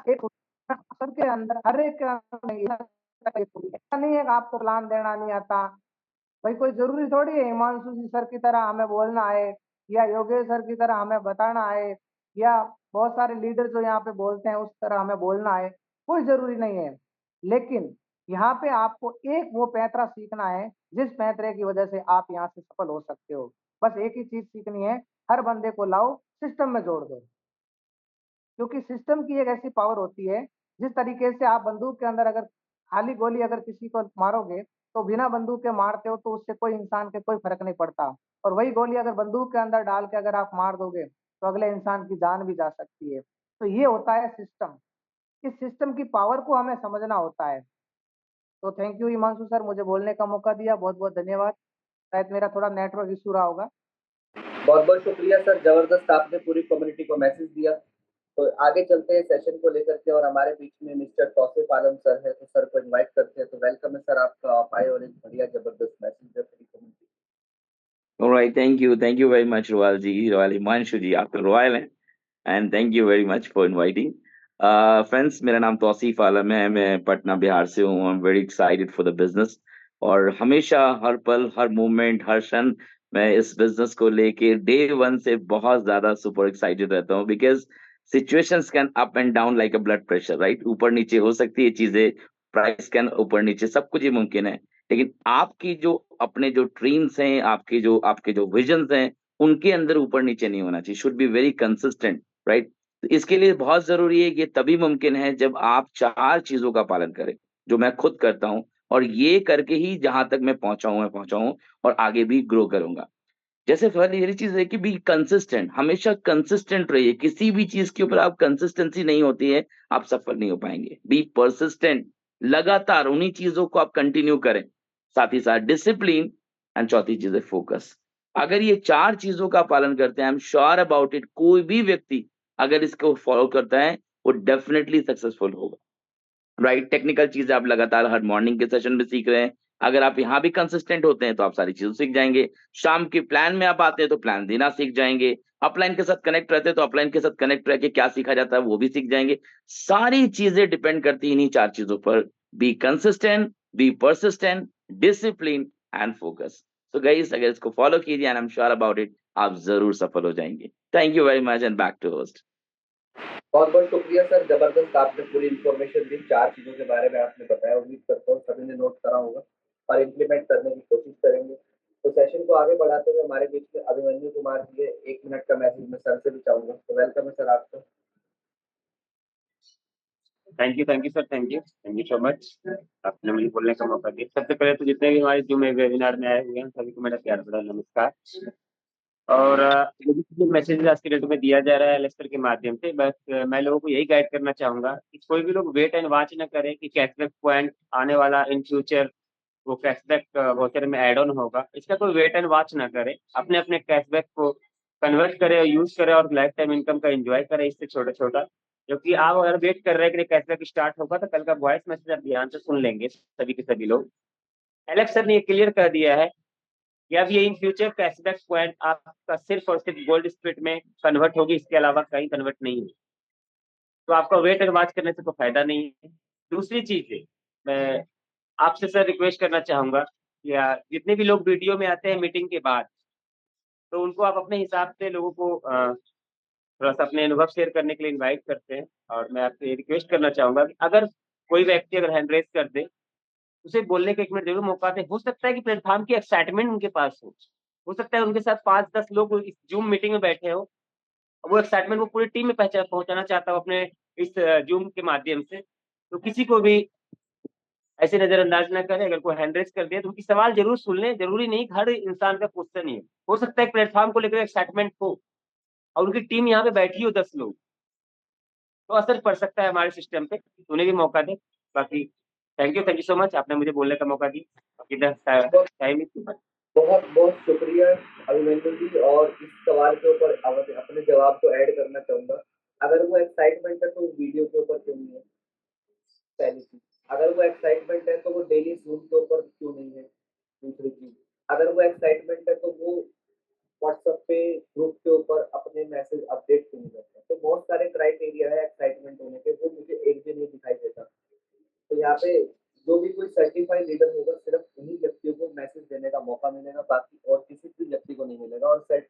Speaker 5: एक सबके अंदर हर एक के अंदर ऐसा नहीं है कि आपको प्लान देना नहीं आता। भाई कोई ज़रूरी थोड़ी है हिमांशु जी सर की तरह हमें बोलना है या योगेश सर की तरह हमें बताना है या बहुत सारे लीडर जो यहाँ पे बोलते हैं उस तरह हमें बोलना है, कोई ज़रूरी नहीं है। लेकिन यहाँ पे आपको एक वो पैंतरा सीखना है, जिस पैंतरे की वजह से आप यहाँ से सफल हो सकते हो। बस एक ही चीज़ सीखनी है, हर बंदे को लाओ, सिस्टम में जोड़ दो। क्योंकि सिस्टम की एक ऐसी पावर होती है, जिस तरीके से आप बंदूक के अंदर अगर खाली गोली अगर किसी को मारोगे, तो बिना बंदूक के मारते हो तो उससे कोई इंसान के कोई फ़र्क नहीं पड़ता। और वही गोली अगर बंदूक के अंदर डाल के अगर आप मार दोगे, तो अगले इंसान की जान भी जा सकती है। तो ये होता है सिस्टम। इस सिस्टम की पावर को हमें समझना होता है। तो थैंक यू हिमांशु सर मुझे बोलने का मौका दिया, बहुत-बहुत धन्यवाद। शायद मेरा थोड़ा नेटवर्क इशू रहा होगा।
Speaker 4: बहुत बहुत शुक्रिया सर, जबरदस्त आपने पूरी कम्युनिटी को मैसेज दिया। तो आगे चलते हैं सेशन को लेकर के, और हमारे बीच में मिस्टर तौसीफ आलम सर है, तो सर को इनवाइट करते हैं। तो वेलकम है सर आपका, आप आए और एक बढ़िया जबरदस्त मैसेज दे पूरी community.
Speaker 6: All right, thank you very much, Royal ji, Royal Himanshu ji, आप तो रॉयल हैं, and thank you very much for inviting. Friends, मेरा नाम तौसीफ आलम है, मैं पटना बिहार से हूँ। I'm very excited for the business, और हमेशा हर पल हर मोमेंट हर क्षण मैं इस बिजनेस को लेके डे वन से बहुत ज्यादा सुपर एक्साइटेड रहता हूँ, because situations can up and down like a blood pressure, right? ऊपर नीचे हो सकती है चीजें, प्राइस कैन ऊपर नीचे, सब कुछ ही मुमकिन है, लेकिन आपकी जो अपने जो ड्रीम्स हैं, आपके जो विजन्स हैं, उनके अंदर ऊपर नीचे नहीं होना चाहिए। Should be very consistent, right? तो इसके लिए बहुत जरूरी है, ये तभी मुमकिन है जब आप 4 चीजों का पालन करें, जो मैं खुद करता हूं, और ये करके ही जहां तक मैं पहुंचा हूं और आगे भी ग्रो करूंगा। जैसे पहली चीज है कि बी कंसिस्टेंट, हमेशा कंसिस्टेंट रहिए। किसी भी चीज के ऊपर आप कंसिस्टेंसी नहीं होती है, आप सफल नहीं हो पाएंगे। बी परसिस्टेंट, लगातार उन्हीं चीजों को आप कंटिन्यू करें। साथ ही साथ डिसिप्लिन, एंड चौथी चीज है फोकस। अगर ये 4 चीजों का पालन करते हैं, आई एम श्योर अबाउट इट, कोई भी व्यक्ति अगर इसको फॉलो करता है वो डेफिनेटली सक्सेसफुल होगा, राइट? टेक्निकल चीजें आप लगातार हर मॉर्निंग के सेशन में सीख रहे हैं, अगर आप यहाँ भी कंसिस्टेंट होते हैं तो आप सारी चीजें सीख जाएंगे। शाम के प्लान में आप आते हैं तो प्लान देना सीख जाएंगे। अपलाइन के साथ कनेक्ट रहते हैं तो अपलाइन के साथ कनेक्ट रह के क्या सीखा जाता है वो भी सीख जाएंगे। सारी चीजें डिपेंड करती हैं इन्हीं 4 चीजों पर, be consistent, be persistent, discipline and focus. तो गाइस, अगर इसको फॉलो कीजिए, and I am sure about it, आप जरूर सफल हो जाएंगे। Thank you very much, and back to host.
Speaker 4: बहुत बहुत शुक्रिया सर, जबरदस्त आपने पूरी इन्फॉर्मेशन दी। 4 चीजों के बारे में आपने बताया, उम्मीद करता हूँ सभी ने नोट करा होगा और इम्प्लीमेंट करने की कोशिश करेंगे। तो सेशन को आगे बढ़ाते हुए हमारे बीच में अभिमन्यु कुमार जी है, 1 मिनट का मैसेज मैं सर से भी चाहूंगा। तो वेलकम है सर आपका।
Speaker 7: Thank you sir, thank you so much, आपने मुझे बोलने का मौका दिया। सबसे पहले तो जितने भी हमारे जूम वेबिनार में आए हुए हैं सभी को मेरा प्यार भरा नमस्कार। और मैसेज आज के डेट में दिया जा रहा है एलेक्सर के माध्यम से, बस मैं लोगों को यही गाइड करना चाहूंगा कि कोई भी लोग वेट एंड वॉच न करें कि कैशबैक पॉइंट आने वाला इन फ्यूचर वो कैशबैक वाउचर में एड ऑन होगा। इसका कोई वेट एंड वॉच ना करे, अपने अपने कैशबैक को कन्वर्ट करे और यूज करे और लाइफ टाइम इनकम का एंजॉय करे इससे छोटा छोटा। क्योंकि आप अगर वेट कर रहे हैं कि कैशबैक स्टार्ट होगा तो कल का वॉइस मैसेज आप ध्यान से सुन लेंगे सभी के सभी लोग। एलेक्स सर ने ये क्लियर कर दिया है कि अब ये इन फ्यूचर कैशबैक पॉइंट आपका सिर्फ और सिर्फ गोल्ड स्प्लिट में कन्वर्ट होगी, इसके अलावा कहीं कन्वर्ट नहीं होगी। तो आपका वेट एंड वॉच करने से कोई फायदा नहीं है। दूसरी चीज है, मैं आपसे सर रिक्वेस्ट करना चाहूंगा, या जितने भी लोग वीडियो में आते हैं मीटिंग के बाद, तो उनको आप अपने हिसाब से लोगों को थोड़ा सा अपने अनुभव शेयर करने के लिए इनवाइट करते हैं। और मैं आपसे रिक्वेस्ट करना चाहूंगा कि अगर कोई व्यक्ति अगर हैंड रेस कर दे, उसे बोलने का 1 मिनट जरूर मौका दे। हो सकता है कि प्लेटफॉर्म की एक्साइटमेंट उनके पास हो सकता है उनके साथ 5-10 लोग इस जूम मीटिंग में बैठे हो, वो एक्साइटमेंट वो पूरी टीम में पहुंचाना चाहता हो अपने इस जूम के माध्यम से। तो किसी को भी ऐसे नजरअंदाज ना करें। अगर कोई हैंड रेस कर दिया तो उनकी सवाल जरूर सुन लें, जरूरी नहीं हर इंसान का क्वेश्चन ही हो सकता है प्लेटफॉर्म को लेकर एक्साइटमेंट हो और उनकी टीम यहाँ पे बैठी हो 10 लोग, तो असर पड़ सकता है हमारे सिस्टम पे, तो उन्हें भी मौका दें। बाकी थैंक यू सो मच, आपने मुझे बोलने का मौका दिया। बाकी टाइम
Speaker 4: बहुत बहुत शुक्रिया अभिमन्यु जी। और इस सवाल के ऊपर अपने जवाब को ऐड करना चाहूंगा, अगर वो एक्साइटमेंट है तो वीडियो के ऊपर क्यों नहीं है? पहली चीज, अगर वो एक्साइटमेंट है तो वो डेली जूम के ऊपर क्यों नहीं है? दूसरी चीज, अगर वो एक्साइटमेंट है तो वो व्हाट्सएप पे ग्रुप के ऊपर अपने मैसेज अपडेट क्यों नहीं करते? तो बहुत सारे क्राइटेरिया है एक्साइटमेंट होने के, वो मुझे एक दिन नहीं दिखाई देता। तो यहाँ पे जो भी कोई सर्टिफाइड लीडर होगा, सिर्फ उन्हीं व्यक्तियों को मैसेज देने का मौका मिलेगा, बाकी और किसी भी व्यक्ति को नहीं मिलेगा। और सेट,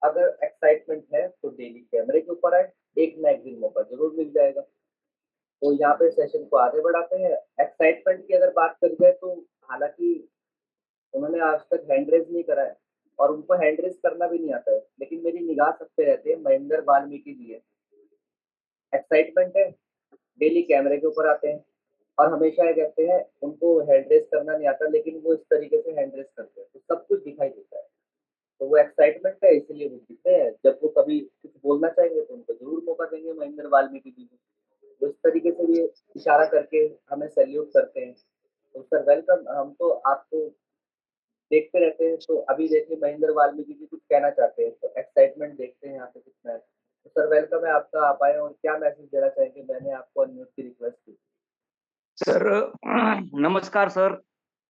Speaker 4: अगर एक्साइटमेंट है तो डेली कैमरे के ऊपर आए, एक ना एक दिन मौका जरूर मिल जाएगा। तो यहाँ पे सेशन को आगे बढ़ाते हैं। एक्साइटमेंट की अगर बात करी जाए तो हालांकि उन्होंने आज तक हैंड रेज नहीं करा है और उनको हैंड रेज करना भी नहीं आता है, लेकिन मेरी निगाह सब पे रहते हैं। महेंद्र वाल्मीकि जी है, एक्साइटमेंट है, डेली कैमरे के ऊपर आते हैं और हमेशा ये कहते हैं उनको हैंड रेज करना नहीं आता, लेकिन वो इस तरीके से हैंड रेज करते हैं तो सब कुछ दिखाई देता है। तो वो एक्साइटमेंट है, इसलिए वो दिखते हैं। जब वो कभी कुछ बोलना चाहेंगे तो उनको जरूर मौका देंगे महेंद्र वाल्मीकि जी को। तो इस तरीके से ये इशारा करके हमें सैल्यूट करते हैं। तो सर वेलकम, हम तो आपको देखते रहते हैं। तो अभी देखिए महेंद्र वाल्मीकि जी कुछ कहना चाहते हैं, तो एक्साइटमेंट देखते हैं यहाँ पे कितना है। तो सर वेलकम है आपका, आप आए और क्या मैसेज देना चाहेंगे? मैंने आपको अनम्यूट की रिक्वेस्ट की।
Speaker 8: सर नमस्कार सर।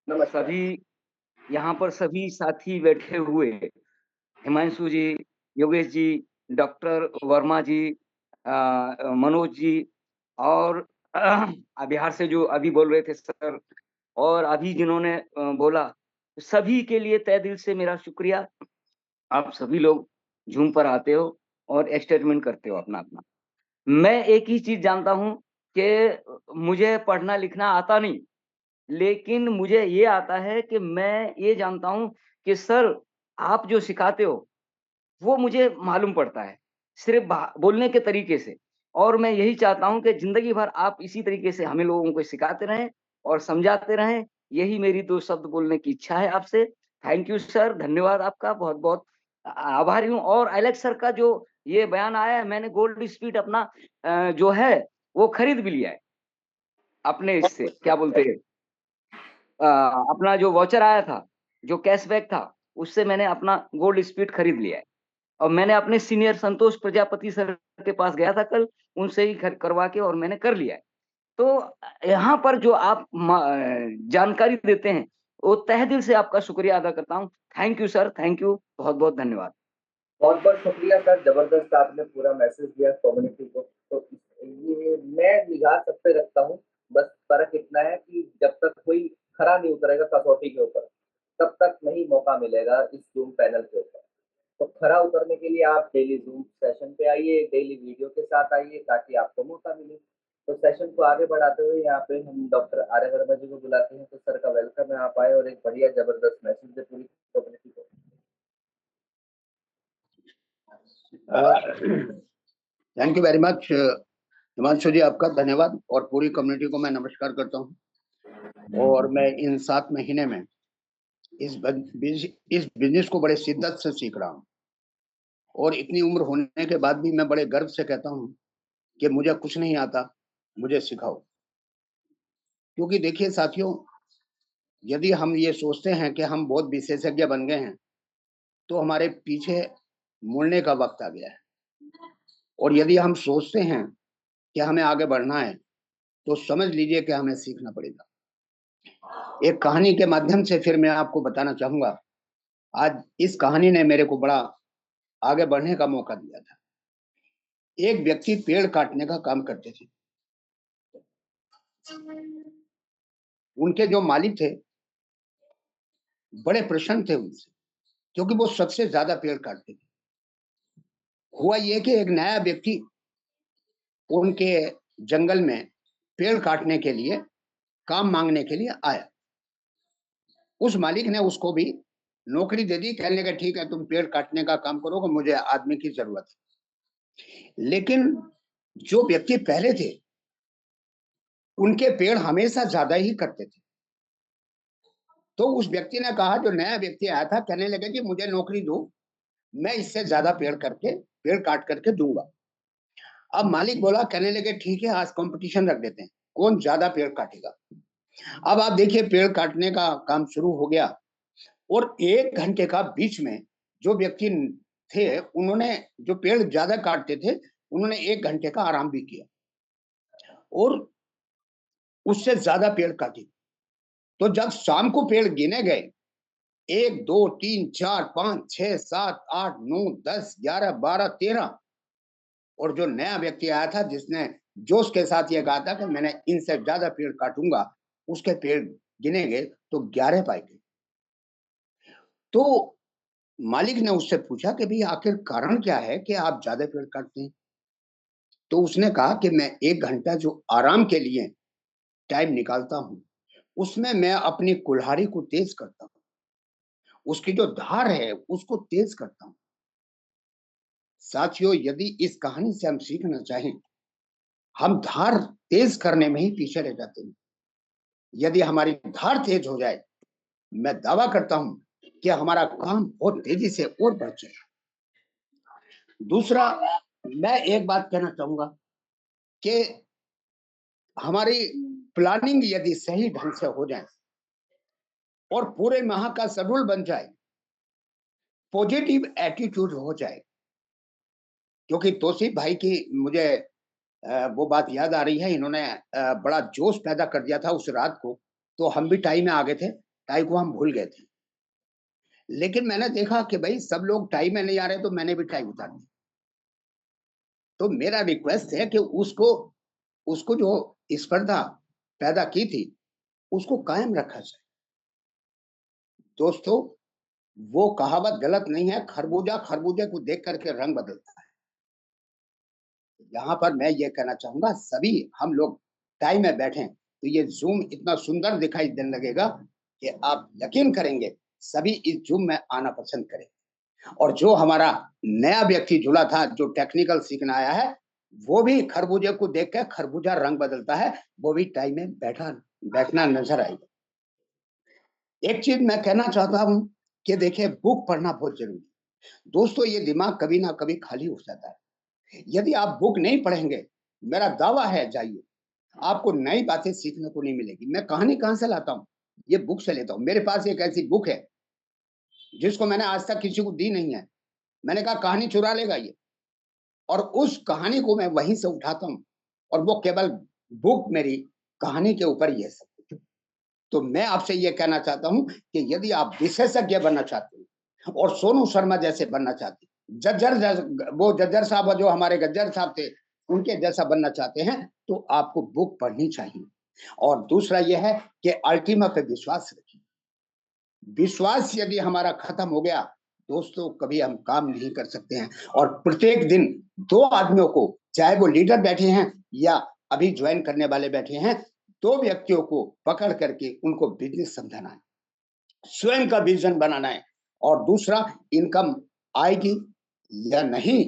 Speaker 4: नमस्कार।
Speaker 8: सभी यहाँ पर सभी साथी बैठे हुए, हिमांशु जी, योगेश जी, डॉक्टर वर्मा जी, मनोज जी और बिहार से जो अभी बोल रहे थे सर, और अभी जिन्होंने बोला, सभी के लिए तहे दिल से मेरा शुक्रिया। आप सभी लोग जूम पर आते हो और स्टेटमेंट करते हो अपना अपना। मैं एक ही चीज जानता हूँ कि मुझे पढ़ना लिखना आता नहीं, लेकिन मुझे ये आता है कि मैं ये जानता हूँ कि सर आप जो सिखाते हो वो मुझे मालूम पड़ता है सिर्फ बोलने के तरीके से, और मैं यही चाहता हूँ कि जिंदगी भर आप इसी तरीके से हमें लोगों को सिखाते रहें और समझाते रहें। यही मेरी 2 शब्द बोलने की इच्छा है आपसे। थैंक यू सर, धन्यवाद आपका, बहुत-बहुत आभारी हूँ। और एलेक्स सर का जो ये बयान आया है, मैंने गोल्ड स्पीड अपना जो है वो खरीद भी लिया है अपने इससे, क्या बोलते हैं, अपना जो वाउचर आया था, जो कैशबैक था, उससे मैंने अपना गोल्ड स्पीड खरीद लिया है। और मैंने अपने सीनियर संतोष प्रजापति सर के पास गया था कल, उनसे ही करवा के और मैंने कर लिया है। तो यहाँ पर जो आप जानकारी देते हैं, वो तहे दिल से आपका शुक्रिया अदा करता हूँ। Thank you sir, thank you, बहुत-बहुत धन्यवाद।
Speaker 4: बहुत बहुत शुक्रिया सर, जबरदस्त आपने पूरा मैसेज दिया कम्युनिटी को। तो ये मैं निगाह सब पे रखता हूँ, बस फर्क इतना है कि जब तक कोई खरा नहीं उतरेगा कसौटी के ऊपर, तब तक नहीं मौका मिलेगा इस जूम पैनल के ऊपर। तो खरा उतरने के लिए आप डेली जूम सेशन पे आइए, डेली वीडियो के साथ आइए, ताकि आपको मौका मिले। तो सेशन को आगे बढ़ाते हुए यहाँ पे हम डॉक्टर आर्य वर्मा जी को बुलाते हैं। तो सर का वेलकम है, आप आए और एक बढ़िया जबरदस्त मैसेज दे पूरी कम्युनिटी को।
Speaker 9: Thank you very much Himanshu ji, आपका धन्यवाद और पूरी कम्युनिटी को मैं नमस्कार करता हूं। और मैं इन 7 महीने में इस बिजनेस को बड़े शिद्दत से सीख रहा हूं, और इतनी उम्र होने के बाद भी मैं बड़े गर्व से कहता हूं कि मुझे कुछ नहीं आता, मुझे सिखाओ। क्योंकि देखिए साथियों, यदि हम ये सोचते हैं कि हम बहुत विशेषज्ञ बन गए हैं, तो हमारे पीछे मुड़ने का वक्त आ गया है। और यदि हम सोचते हैं कि हमें आगे बढ़ना है, तो समझ लीजिए कि हमें सीखना पड़ेगा। एक कहानी के माध्यम से फिर मैं आपको बताना चाहूंगा। आज इस कहानी ने मेरे को बड़ा आगे बढ़ने का मौका दिया था। एक व्यक्ति पेड़ काटने का काम करते थे। उनके जो मालिक थे बड़े प्रसन्न थे उनसे, क्योंकि वो सबसे ज्यादा पेड़ काटते थे। हुआ ये कि एक नया व्यक्ति उनके जंगल में पेड़ काटने के लिए, काम मांगने के लिए आया। उस मालिक ने उसको भी नौकरी दे दी, कहने लगा ठीक है तुम पेड़ काटने का काम करोगे, मुझे आदमी की जरूरत है। लेकिन जो व्यक्ति पहले थे उनके पेड़ हमेशा ज्यादा ही कटते थे। तो उस व्यक्ति ने कहा, जो नया व्यक्ति आया था, कहने लगा कि मुझे नौकरी दो, मैं इससे ज्यादा पेड़ काट करके दूंगा। अब मालिक बोला, कहने लगे ठीक है आज कंपटीशन रख देते हैं, कौन ज्यादा पेड़ काटेगा। अब आप देखिए पेड़ काटने का काम शुरू हो गया, और 1 घंटे का बीच में जो व्यक्ति थे उन्होंने, जो पेड़ ज्यादा काटते थे, उन्होंने 1 घंटे का आराम भी किया और उससे ज्यादा पेड़ काटे। तो जब शाम को पेड़ गिने गए, 1 2 3 4 5 6 7 8 9 10 11 12 13, और जो नया व्यक्ति आया था जिसने जोश के साथ ये कहा था कि मैंने इनसे ज्यादा पेड़ काटूंगा, उसके पेड़ गिने गए तो 11 पाए गए। तो मालिक ने उससे पूछा कि भाई आखिर कारण क्या है कि आप ज्यादा पेड़ काटते हैं। तो उसने कहा कि मैं 1 घंटा जो आराम के लिए टाइम निकालता हूं, उसमें मैं अपनी कुल्हाड़ी को तेज करता हूं, उसकी जो धार है उसको तेज करता हूं। साथियों, यदि इस कहानी से हम सीखना चाहें, हम धार तेज करने में ही पीछे रह जाते हैं। यदि हमारी धार तेज हो जाए, मैं दावा करता हूं कि हमारा काम बहुत तेजी से और बढ़ जाएगा। दूसरा, मैं एक बात कहना चाहूंगा कि हमारी प्लानिंग यदि सही ढंग से हो जाए, और पूरे माह का शेड्यूल बन जाए, पॉजिटिव एटीट्यूड हो जाए। क्योंकि तौसीफ भाई की मुझे वो बात याद आ रही है, इन्होंने बड़ा जोश पैदा कर दिया था उस रात को, तो हम भी टाई में आ गए थे, टाई को हम भूल गए थे। लेकिन मैंने देखा कि भाई सब लोग टाई में नहीं आ रहे, तो मैंने भी टाई उतार दी। तो मेरा रिक्वेस्ट है कि उसको जो स्पर्धा पैदा की थी उसको कायम रखा जाए। दोस्तों, वो कहावत गलत नहीं है, खरबूजा खरबूजे को देख करके रंग बदलता है। यहाँ पर मैं ये कहना चाहूंगा, सभी हम लोग टाइम में बैठे तो ये जूम इतना सुंदर दिखाई देने लगेगा कि आप यकीन करेंगे सभी इस जूम में आना पसंद करें। और जो हमारा नया व्यक्ति जुड़ा था, जो टेक्निकल सीखना आया है, वो भी खरबूजे को देख कर खरबूजा रंग बदलता है, वो भी टाइम में बैठना नजर आएगा। एक चीज मैं कहना चाहता हूं कि देखिए, बुक पढ़ना बहुत जरूरी है। दोस्तों, ये दिमाग कभी ना कभी खाली हो जाता है। यदि आप बुक नहीं पढ़ेंगे, मेरा दावा है, जाइए, आपको नई बातें सीखने को नहीं मिलेगी। मैं कहानी कहां से लाता हूँ? ये बुक से लेता हूँ। मेरे पास एक ऐसी बुक है जिसको मैंने आज तक किसी को दी नहीं है। मैंने कहा कहानी चुरा लेगा ये, और उस कहानी को मैं वहीं से उठाता हूँ, और वो केवल बुक मेरी कहानी के ऊपर ही है सब कुछ। तो मैं आपसे ये कहना चाहता हूँ कि यदि आप विशेषज्ञ बनना चाहते हैं और सोनू शर्मा जैसे बनना चाहते हैं, जज्जर साहब, जो हमारे गज्जर साहब थे, उनके जैसा बनना चाहते हैं, तो आपको बुक पढ़नी चाहिए। और दूसरा यह है कि अल्टीमा पे विश्वास रखिए। विश्वास यदि हमारा खत्म हो गया दोस्तों, कभी हम काम नहीं कर सकते हैं। और प्रत्येक दिन 2 आदमियों को, चाहे वो लीडर बैठे हैं या अभी ज्वाइन करने वाले बैठे हैं, 2 व्यक्तियों को पकड़ करके उनको बिजनेस समझाना है, स्वयं का विजन बनाना है। और दूसरा, इनकम आएगी या नहीं,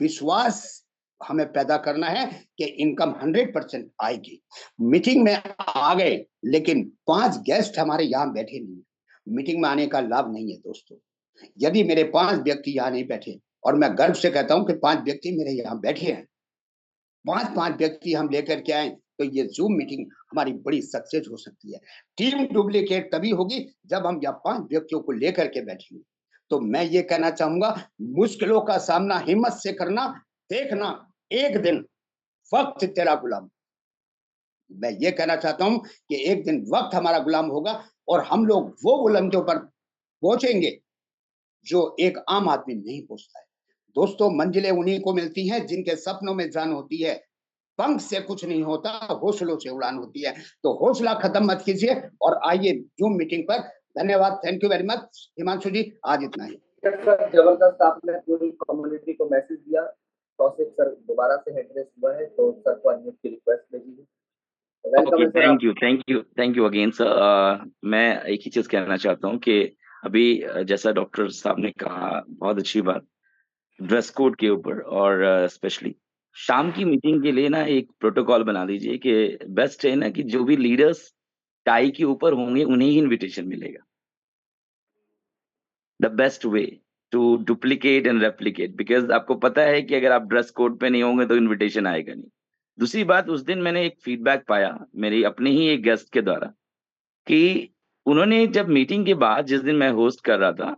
Speaker 9: विश्वास हमें पैदा करना है कि इनकम 100% आएगी। मीटिंग में आ गए, लेकिन 5 गेस्ट हमारे यहाँ बैठे नहीं, मीटिंग में आने का लाभ नहीं है दोस्तों। यदि मेरे 5 व्यक्ति यहाँ नहीं बैठे, और मैं गर्व से कहता हूं कि 5 व्यक्ति मेरे यहाँ बैठे हैं, 5 व्यक्ति हम लेकर के आए, तो ये जूम मीटिंग हमारी बड़ी सक्सेस हो सकती है। टीम डुप्लीकेट तभी होगी जब हम यहाँ 5 व्यक्तियों को लेकर के बैठेंगे। तो मैं ये कहना चाहूंगा, मुश्किलों का सामना हिम्मत से करना, देखना एक दिन वक्त तेरा गुलाम। मैं ये कहना चाहता हूं कि एक दिन वक्त हमारा गुलाम होगा, और हम लोग वो बुलंदियों पर पहुंचेंगे जो एक आम आदमी नहीं पहुंचता है। दोस्तों, मंजिलें उन्हीं को मिलती हैं जिनके सपनों में जान होती है। पंख से कुछ नहीं होता, हौसलों से उड़ान होती है। तो हौसला खत्म मत कीजिए, और आइए जूम मीटिंग पर। धन्यवाद, thank you very much. Himanshu ji, आज इतना ही।
Speaker 4: सर, जबरदस्त आपने पूरी कम्युनिटी को मैसेज दिया। तौसीफ सर दोबारा से एड्रेस हुआ है, तो सर को अनम्यूट की रिक्वेस्ट भेजिए। वेलकम
Speaker 6: ओके,
Speaker 4: है sir.
Speaker 6: Thank you again sir. मैं एक ही चीज कहना चाहता हूँ कि अभी जैसा डॉक्टर साहब ने कहा, बहुत अच्छी बात, ड्रेस कोड के ऊपर, और स्पेशली शाम की मीटिंग के लिए ना एक प्रोटोकॉल बना लीजिए कि बेस्ट है ना कि जो भी लीडर्स टाई के ऊपर होंगे उन्हें ही इनविटेशन मिलेगा। The best way to duplicate and replicate, because आपको पता है कि अगर आप ड्रेस कोड पे नहीं होंगे तो इनविटेशन आएगा नहीं। दूसरी बात, उस दिन मैंने एक फीडबैक पाया मेरी अपने ही एक गेस्ट के द्वारा, कि उन्होंने जब मीटिंग के बाद, जिस दिन मैं होस्ट कर रहा था,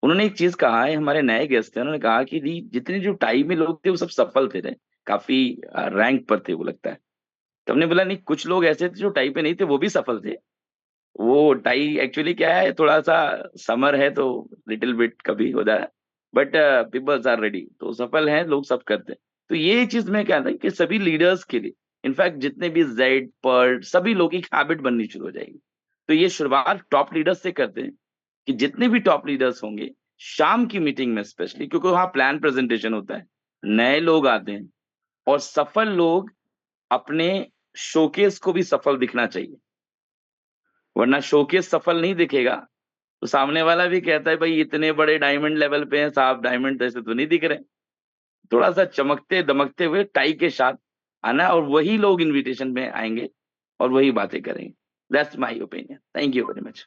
Speaker 6: उन्होंने एक चीज कहा है, हमारे नए गेस्ट थे, उन्होंने कहा कि जी जितने जो टाई में लोग थे वो सब सफल थे, काफी रैंक पर थे वो लगता है। तो हमने बोला नहीं, कुछ लोग ऐसे थे जो टाई पे नहीं थे, वो भी सफल थे। वो टाई एक्चुअली क्या है, थोड़ा सा समर है तो लिटिल बिट कभी हो जाए, बट पीपल्स आर रेडी, तो सफल हैं लोग, सब करते हैं। तो ये चीज मैं कहता हूँ कि सभी लीडर्स के लिए, इनफैक्ट जितने भी जेड पर्ल, सभी लोग की हैबिट बननी शुरू हो जाएगी। तो ये शुरुआत टॉप लीडर्स से करते हैं, कि जितने भी टॉप लीडर्स होंगे शाम की मीटिंग में स्पेशली, क्योंकि वहां प्लान प्रेजेंटेशन होता है, नए लोग आते हैं, और सफल लोग अपने शोकेस को भी सफल दिखना चाहिए, वरना शोकेस सफल नहीं दिखेगा तो सामने वाला भी कहता है भाई इतने बड़े डायमंड लेवल पे हैं साहब, डायमंड जैसे तो नहीं दिख रहे। थोड़ा सा चमकते दमकते हुए टाई के साथ आना, और वही लोग इनविटेशन में आएंगे और वही बातें करेंगे। That's my opinion. Thank you very much.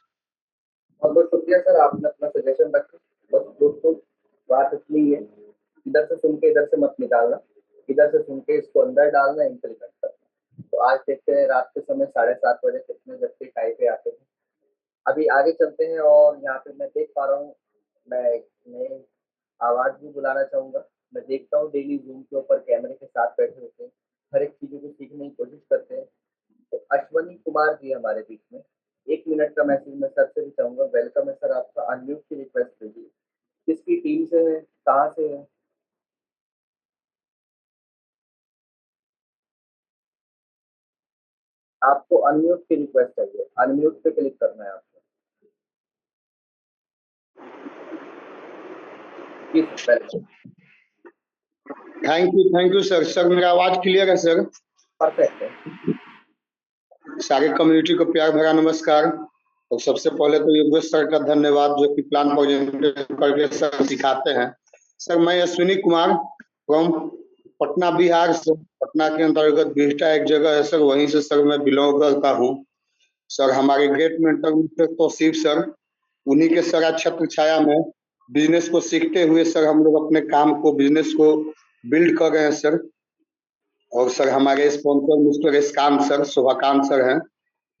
Speaker 4: बहुत बहुत शुक्रिया सर, आपने अपना सजेशन रखा। बस दोस्तों, बात इतनी है, इधर से सुन के इधर से मत निकालना, इधर से सुन के इसको अंदर डालना, इम्प्लीमेंट करना। तो आज देखते हैं रात के समय 7:30 बजे कितने व्यक्ति टाई पे आते हैं। अभी आगे चलते हैं और यहाँ पे मैं देख पा रहा हूँ, मैं एक नई आवाज़ भी बुलाना चाहूँगा। मैं देखता हूँ डेली ज़ूम के ऊपर कैमरे के साथ बैठे होते हैं, हर एक चीज़ों को सीखने की कोशिश करते हैं। तो अश्वनी कुमार जी हमारे बीच में, 1 मिनट का मैसेज मैं सर से भी चाहूँगा। वेलकम है सर आपका, अनम्यूट की रिक्वेस्ट भेजिए। किसकी टीम से हैं, कहाँ से हैं? आपको अनम्यूट की रिक्वेस्ट चाहिए, अनम्यूट पे क्लिक करना है आपको। जी sir, welcome.
Speaker 9: Thank you sir. Sir मेरा आवाज क्लियर है सर?
Speaker 4: परफेक्ट है।
Speaker 9: सारी कम्युनिटी को प्यार भरा नमस्कार। और सबसे पहले तो योगेश सर का धन्यवाद जो कि प्लान प्रेजेंटेशन करके सर सिखाते हैं। सर मैं अश्विनी कुमार फ्रॉम पटना बिहार से, पटना के अंतर्गत बिहटा एक जगह है सर, वहीं से सर मैं बिलोंग करता हूँ। सर हमारे great mentor mister Tauseef sir, उन्हीं के सर छत्र छाया में बिजनेस को सीखते हुए सर हम लोग अपने काम को, बिजनेस को बिल्ड कर रहे हैं सर। और सर हमारे sponsor mister Ishkan sir, Shobhakant sir हैं,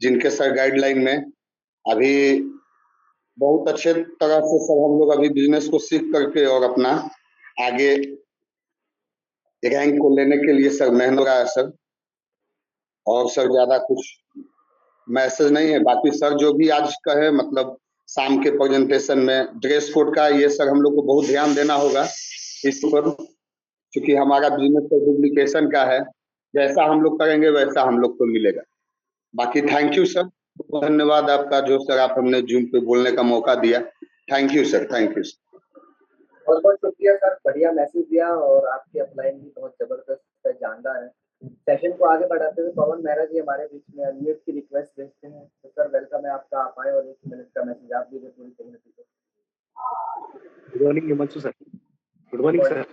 Speaker 9: जिनके सर गाइडलाइन में अभी बहुत अच्छे तरह से सर हम लोग अभी बिजनेस को सीख करके और अपना आगे रैंक को लेने के लिए सर मेहनत हो रहा है सर। और सर ज्यादा कुछ मैसेज नहीं है, बाकी सर जो भी आज कहे मतलब शाम के प्रेजेंटेशन में ड्रेस कोड का ये सर हम लोग को बहुत ध्यान देना होगा इस पर, क्योंकि हमारा बिजनेस तो डुप्लीकेशन का है, जैसा हम लोग करेंगे वैसा हम लोग को मिलेगा। बाकी थैंक यू सर, धन्यवाद आपका जो सर आप हमने जूम पे बोलने का मौका दिया। Thank you sir, thank you sir.
Speaker 4: बहुत बहुत शुक्रिया सर, बढ़िया मैसेज दिया और आपकी अपलाइन भी बहुत जबरदस्त है, जानदार है। सेशन को आगे बढ़ाते हुए पवन मेहरा जी हमारे बीच में अनम्यूट की रिक्वेस्ट भेजते हैं। तो सर वेलकम है आपका, आप आए और 1 मिनट का मैसेज आप दीजिए पूरी कम्युनिटी को।
Speaker 10: Good morning Himanshu sir. Good morning sir.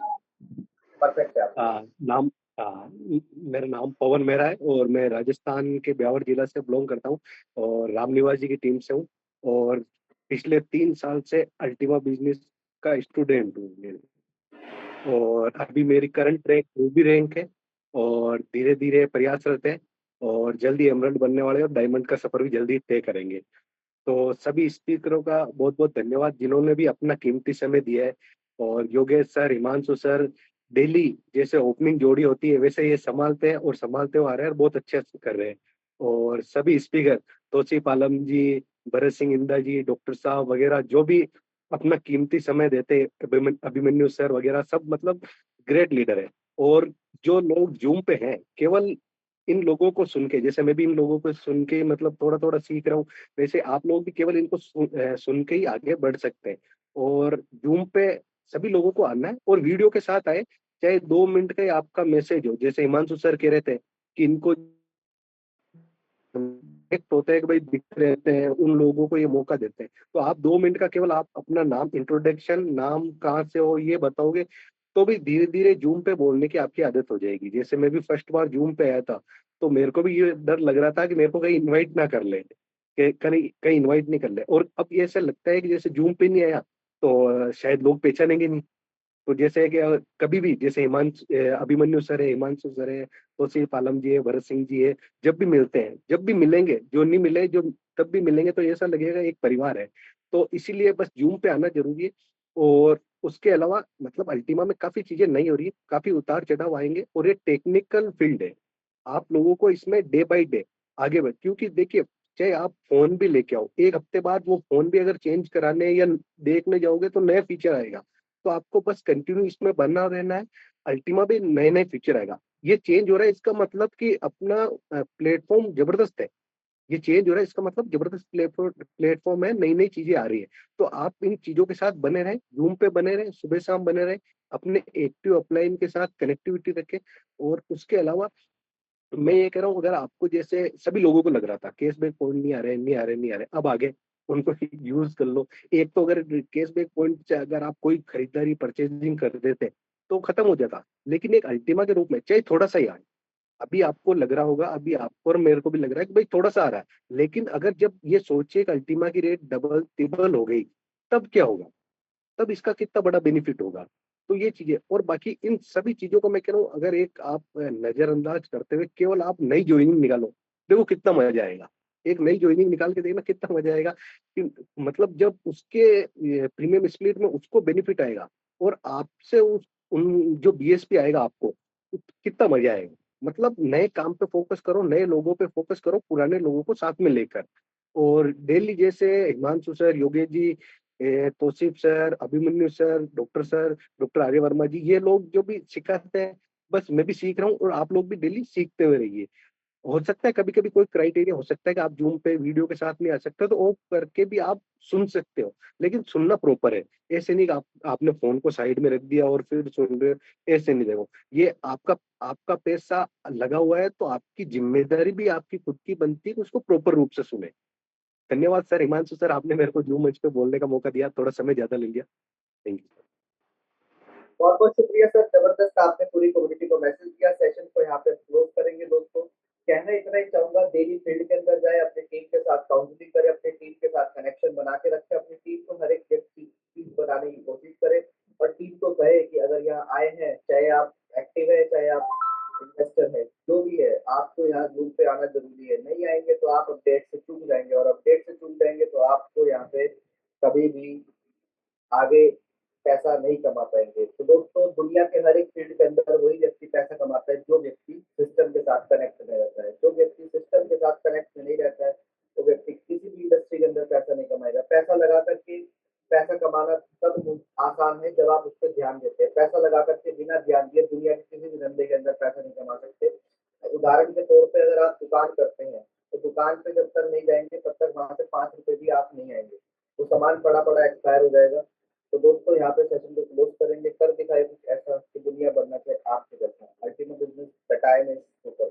Speaker 4: Perfect है आप।
Speaker 10: नाम मेरा नाम पवन मेहरा है और मैं राजस्थान के ब्यावर जिला से बिलोंग करता हूँ और रामनिवास जी की टीम से हूँ और पिछले 3 साल से अल्टीमा बिजनेस का स्टूडेंट हूँ मैं। और अभी मेरी करंट रैंक रूबी रैंक है और धीरे धीरे प्रयासरत है और जल्दी एमरल्ड बनने वाले और डायमंड का सफर भी जल्दी तय करेंगे। तो सभी स्पीकरों का बहुत बहुत धन्यवाद जिन्होंने भी अपना कीमती समय दिया है। और Yogesh sir, Himanshu sir daily जैसे ओपनिंग जोड़ी होती है वैसे ये संभालते हैं और संभालते हुए आ रहे हैं और बहुत अच्छे से कर रहे हैं। और सभी स्पीकर तौसीफ आलम जी, भरत सिंह इंदा जी, डॉक्टर साहब वगैरह जो भी अपना कीमती समय देते हैं, अभिमन्यु सर वगैरह सब मतलब ग्रेट लीडर है। और जो लोग जूम पे हैं केवल इन लोगों को सुन के, जैसे मैं भी इन लोगों को सुन के मतलब थोड़ा थोड़ा सीख रहा हूँ, वैसे आप लोग भी केवल इनको सुन के ही आगे बढ़ सकते हैं। और जूम पे सभी लोगों को आना है और वीडियो के साथ आए, चाहे 2 मिनट का ही आपका मैसेज हो। जैसे हिमांशु सर कह रहे थे कि इनको एक होता है कि भाई दिखते रहते हैं, उन लोगों को ये मौका देते हैं। तो आप 2 मिनट का केवल आप अपना नाम, इंट्रोडक्शन, नाम कहाँ से हो ये बताओगे तो भी धीरे धीरे जूम पे बोलने की आपकी आदत हो जाएगी। जैसे मैं भी फर्स्ट बार जूम पे आया था तो मेरे को भी ये डर लग रहा था कि मेरे को कहीं इनवाइट ना कर ले, कहीं कहीं इनवाइट नहीं कर ले। और अब ये ऐसा लगता है कि जैसे जूम पे नहीं आया तो शायद लोग पहचानेंगे नहीं। तो जैसे कि कभी भी जैसे अभिमन्यु सर है, हिमांशु सर है, तौसीफ आलम जी है, भरत सिंह जी है, जब भी मिलते हैं, जब भी मिलेंगे, जो नहीं मिले जो तब भी मिलेंगे तो ऐसा लगेगा एक परिवार है। तो इसीलिए बस जूम पे आना जरूरी है। और उसके अलावा मतलब अल्टीमा में काफी चीजें नई हो रही है, काफी उतार चढ़ाव आएंगे और ये टेक्निकल फील्ड है। आप लोगों को इसमें डे बाई डे आगे बढ़, क्योंकि देखिए चाहे आप फोन भी लेके आओ, 1 हफ्ते बाद वो फोन भी अगर चेंज कराने या देखने जाओगे तो नया फीचर आएगा। तो आपको बस कंटिन्यू इसमें बना रहना है। अल्टीमा भी नए नए फीचर आएगा। ये चेंज हो रहा है इसका मतलब कि अपना प्लेटफॉर्म जबरदस्त है। ये चेंज हो रहा है इसका मतलब जबरदस्त प्लेटफॉर्म है, नई नई चीजें आ रही है। तो आप इन चीजों के साथ बने रहें, जूम पे बने रहें, सुबह शाम बने रहें, अपने एक्टिव अपलाइन के साथ कनेक्टिविटी रखें। और उसके अलावा मैं ये कह रहा हूँ, अगर आपको जैसे सभी लोगों को लग रहा था कैशबैक पॉइंट नहीं आ रहे, नहीं आ रहे, नहीं आ रहे, अब आगे उनको यूज कर लो। एक तो अगर कैशबैक पॉइंट से अगर आप कोई खरीदारी परचेजिंग कर देते तो खत्म हो जाता, लेकिन एक अल्टीमा के रूप में चाहे थोड़ा सा ही आए। अभी आपको लग रहा होगा, अभी आपको और मेरे को भी लग रहा है कि भाई थोड़ा सा आ रहा है, लेकिन अगर जब ये सोचे कि अल्टीमा की रेट डबल ट्रिपल हो गई तब क्या होगा, तब इसका कितना बड़ा बेनिफिट होगा। तो ये चीजें और बाकी इन सभी चीजों को मैं कह रहा हूँ, अगर एक आप नजरअंदाज करते हुए केवल आप नई ज्वाइनिंग निकालो, देखो कितना मजा आएगा। एक नई ज्वाइनिंग निकाल के देखना कितना मजा आएगा कि मतलब जब उसके प्रीमियम स्प्लिट में उसको बेनिफिट आएगा और आपसे उस उन जो बीएसपी आएगा आपको कितना मजा आएगा। मतलब नए काम पे फोकस करो, नए लोगों पे फोकस करो, पुराने लोगों को साथ में लेकर। और डेली जैसे Himanshu sir, Yogesh ji, Tausif sir, Abhimanyu sir, doctor Arya Verma ji, ये लोग जो भी सिखाते हैं बस मैं भी सीख रहा हूँ और आप लोग भी डेली सीखते हुए रहिए। हो सकता है कभी कभी कोई क्राइटेरिया हो सकता है कि आप जूम पे वीडियो के साथ नहीं आ सकते, तो ऑफ करके भी आप सुन सकते हो, लेकिन सुनना प्रॉपर है। ऐसे नहीं कि आपने फोन को साइड में रख दिया और फिर सुन रहे हो, ऐसे नहीं। देखो ये आपका आपका पैसा लगा हुआ है तो आपकी जिम्मेदारी भी आपकी खुद की बनती है कि उसको प्रॉपर रूप से सुने। धन्यवाद सर। हिमांशु सर, आपने मेरे को जूम मंच पे बोलने का मौका दिया, थोड़ा समय ज्यादा ले लिया। Thank you.
Speaker 4: बहुत बहुत शुक्रिया सर, जबरदस्त आपने पूरी कम्युनिटी को मैसेज किया। सेशन को यहाँ पे क्लोज करेंगे दोस्तों। कहना इतना ही चाहूंगा, डेली फील्ड के अंदर जाए, अपनी टीम के साथ काउंसलिंग करे, अपनी टीम के साथ कनेक्शन बना के रखे, अपनी टीम को हर एक व्यक्ति टीम बनाने की कोशिश करे और टीम को कहे कि अगर यहाँ आए हैं, चाहे आप एक्टिव है चाहे आप इन्वेस्टर है, जो भी है, आपको यहाँ जूम पे आना जरूरी है। नहीं आएंगे तो आप अपडेट से चूक जाएंगे और अपडेट से चूक जाएंगे तो आपको यहाँ पे कभी भी आगे पैसा नहीं कमा पाएंगे। तो दोस्तों, दुनिया के हर एक फील्ड के अंदर वही व्यक्ति पैसा कमाता है जो व्यक्ति सिस्टम के साथ कनेक्ट में रहता है। जो व्यक्ति सिस्टम के साथ कनेक्ट में नहीं रहता है वो व्यक्ति किसी भी इंडस्ट्री के अंदर पैसा नहीं कमाएगा। पैसा लगा करके पैसा कमाना तब आसान है जब आप उस पर ध्यान देते हैं। पैसा लगा करके बिना ध्यान दिए दुनिया के किसी भी धंधे के अंदर पैसा नहीं कमा सकते। उदाहरण के तौर पे अगर आप दुकान करते हैं तो दुकान पे जब तक नहीं जाएंगे तब तक वहां से 5 रुपए भी आप नहीं आएंगे, तो सामान पड़ा पड़ा एक्सपायर हो जाएगा। तो दोस्तों, यहाँ पे सेशन को क्लोज करेंगे। कर दिखाए कुछ ऐसा कि दुनिया बनना चाहिए आपके जैसा। Ultimate business, the time is super.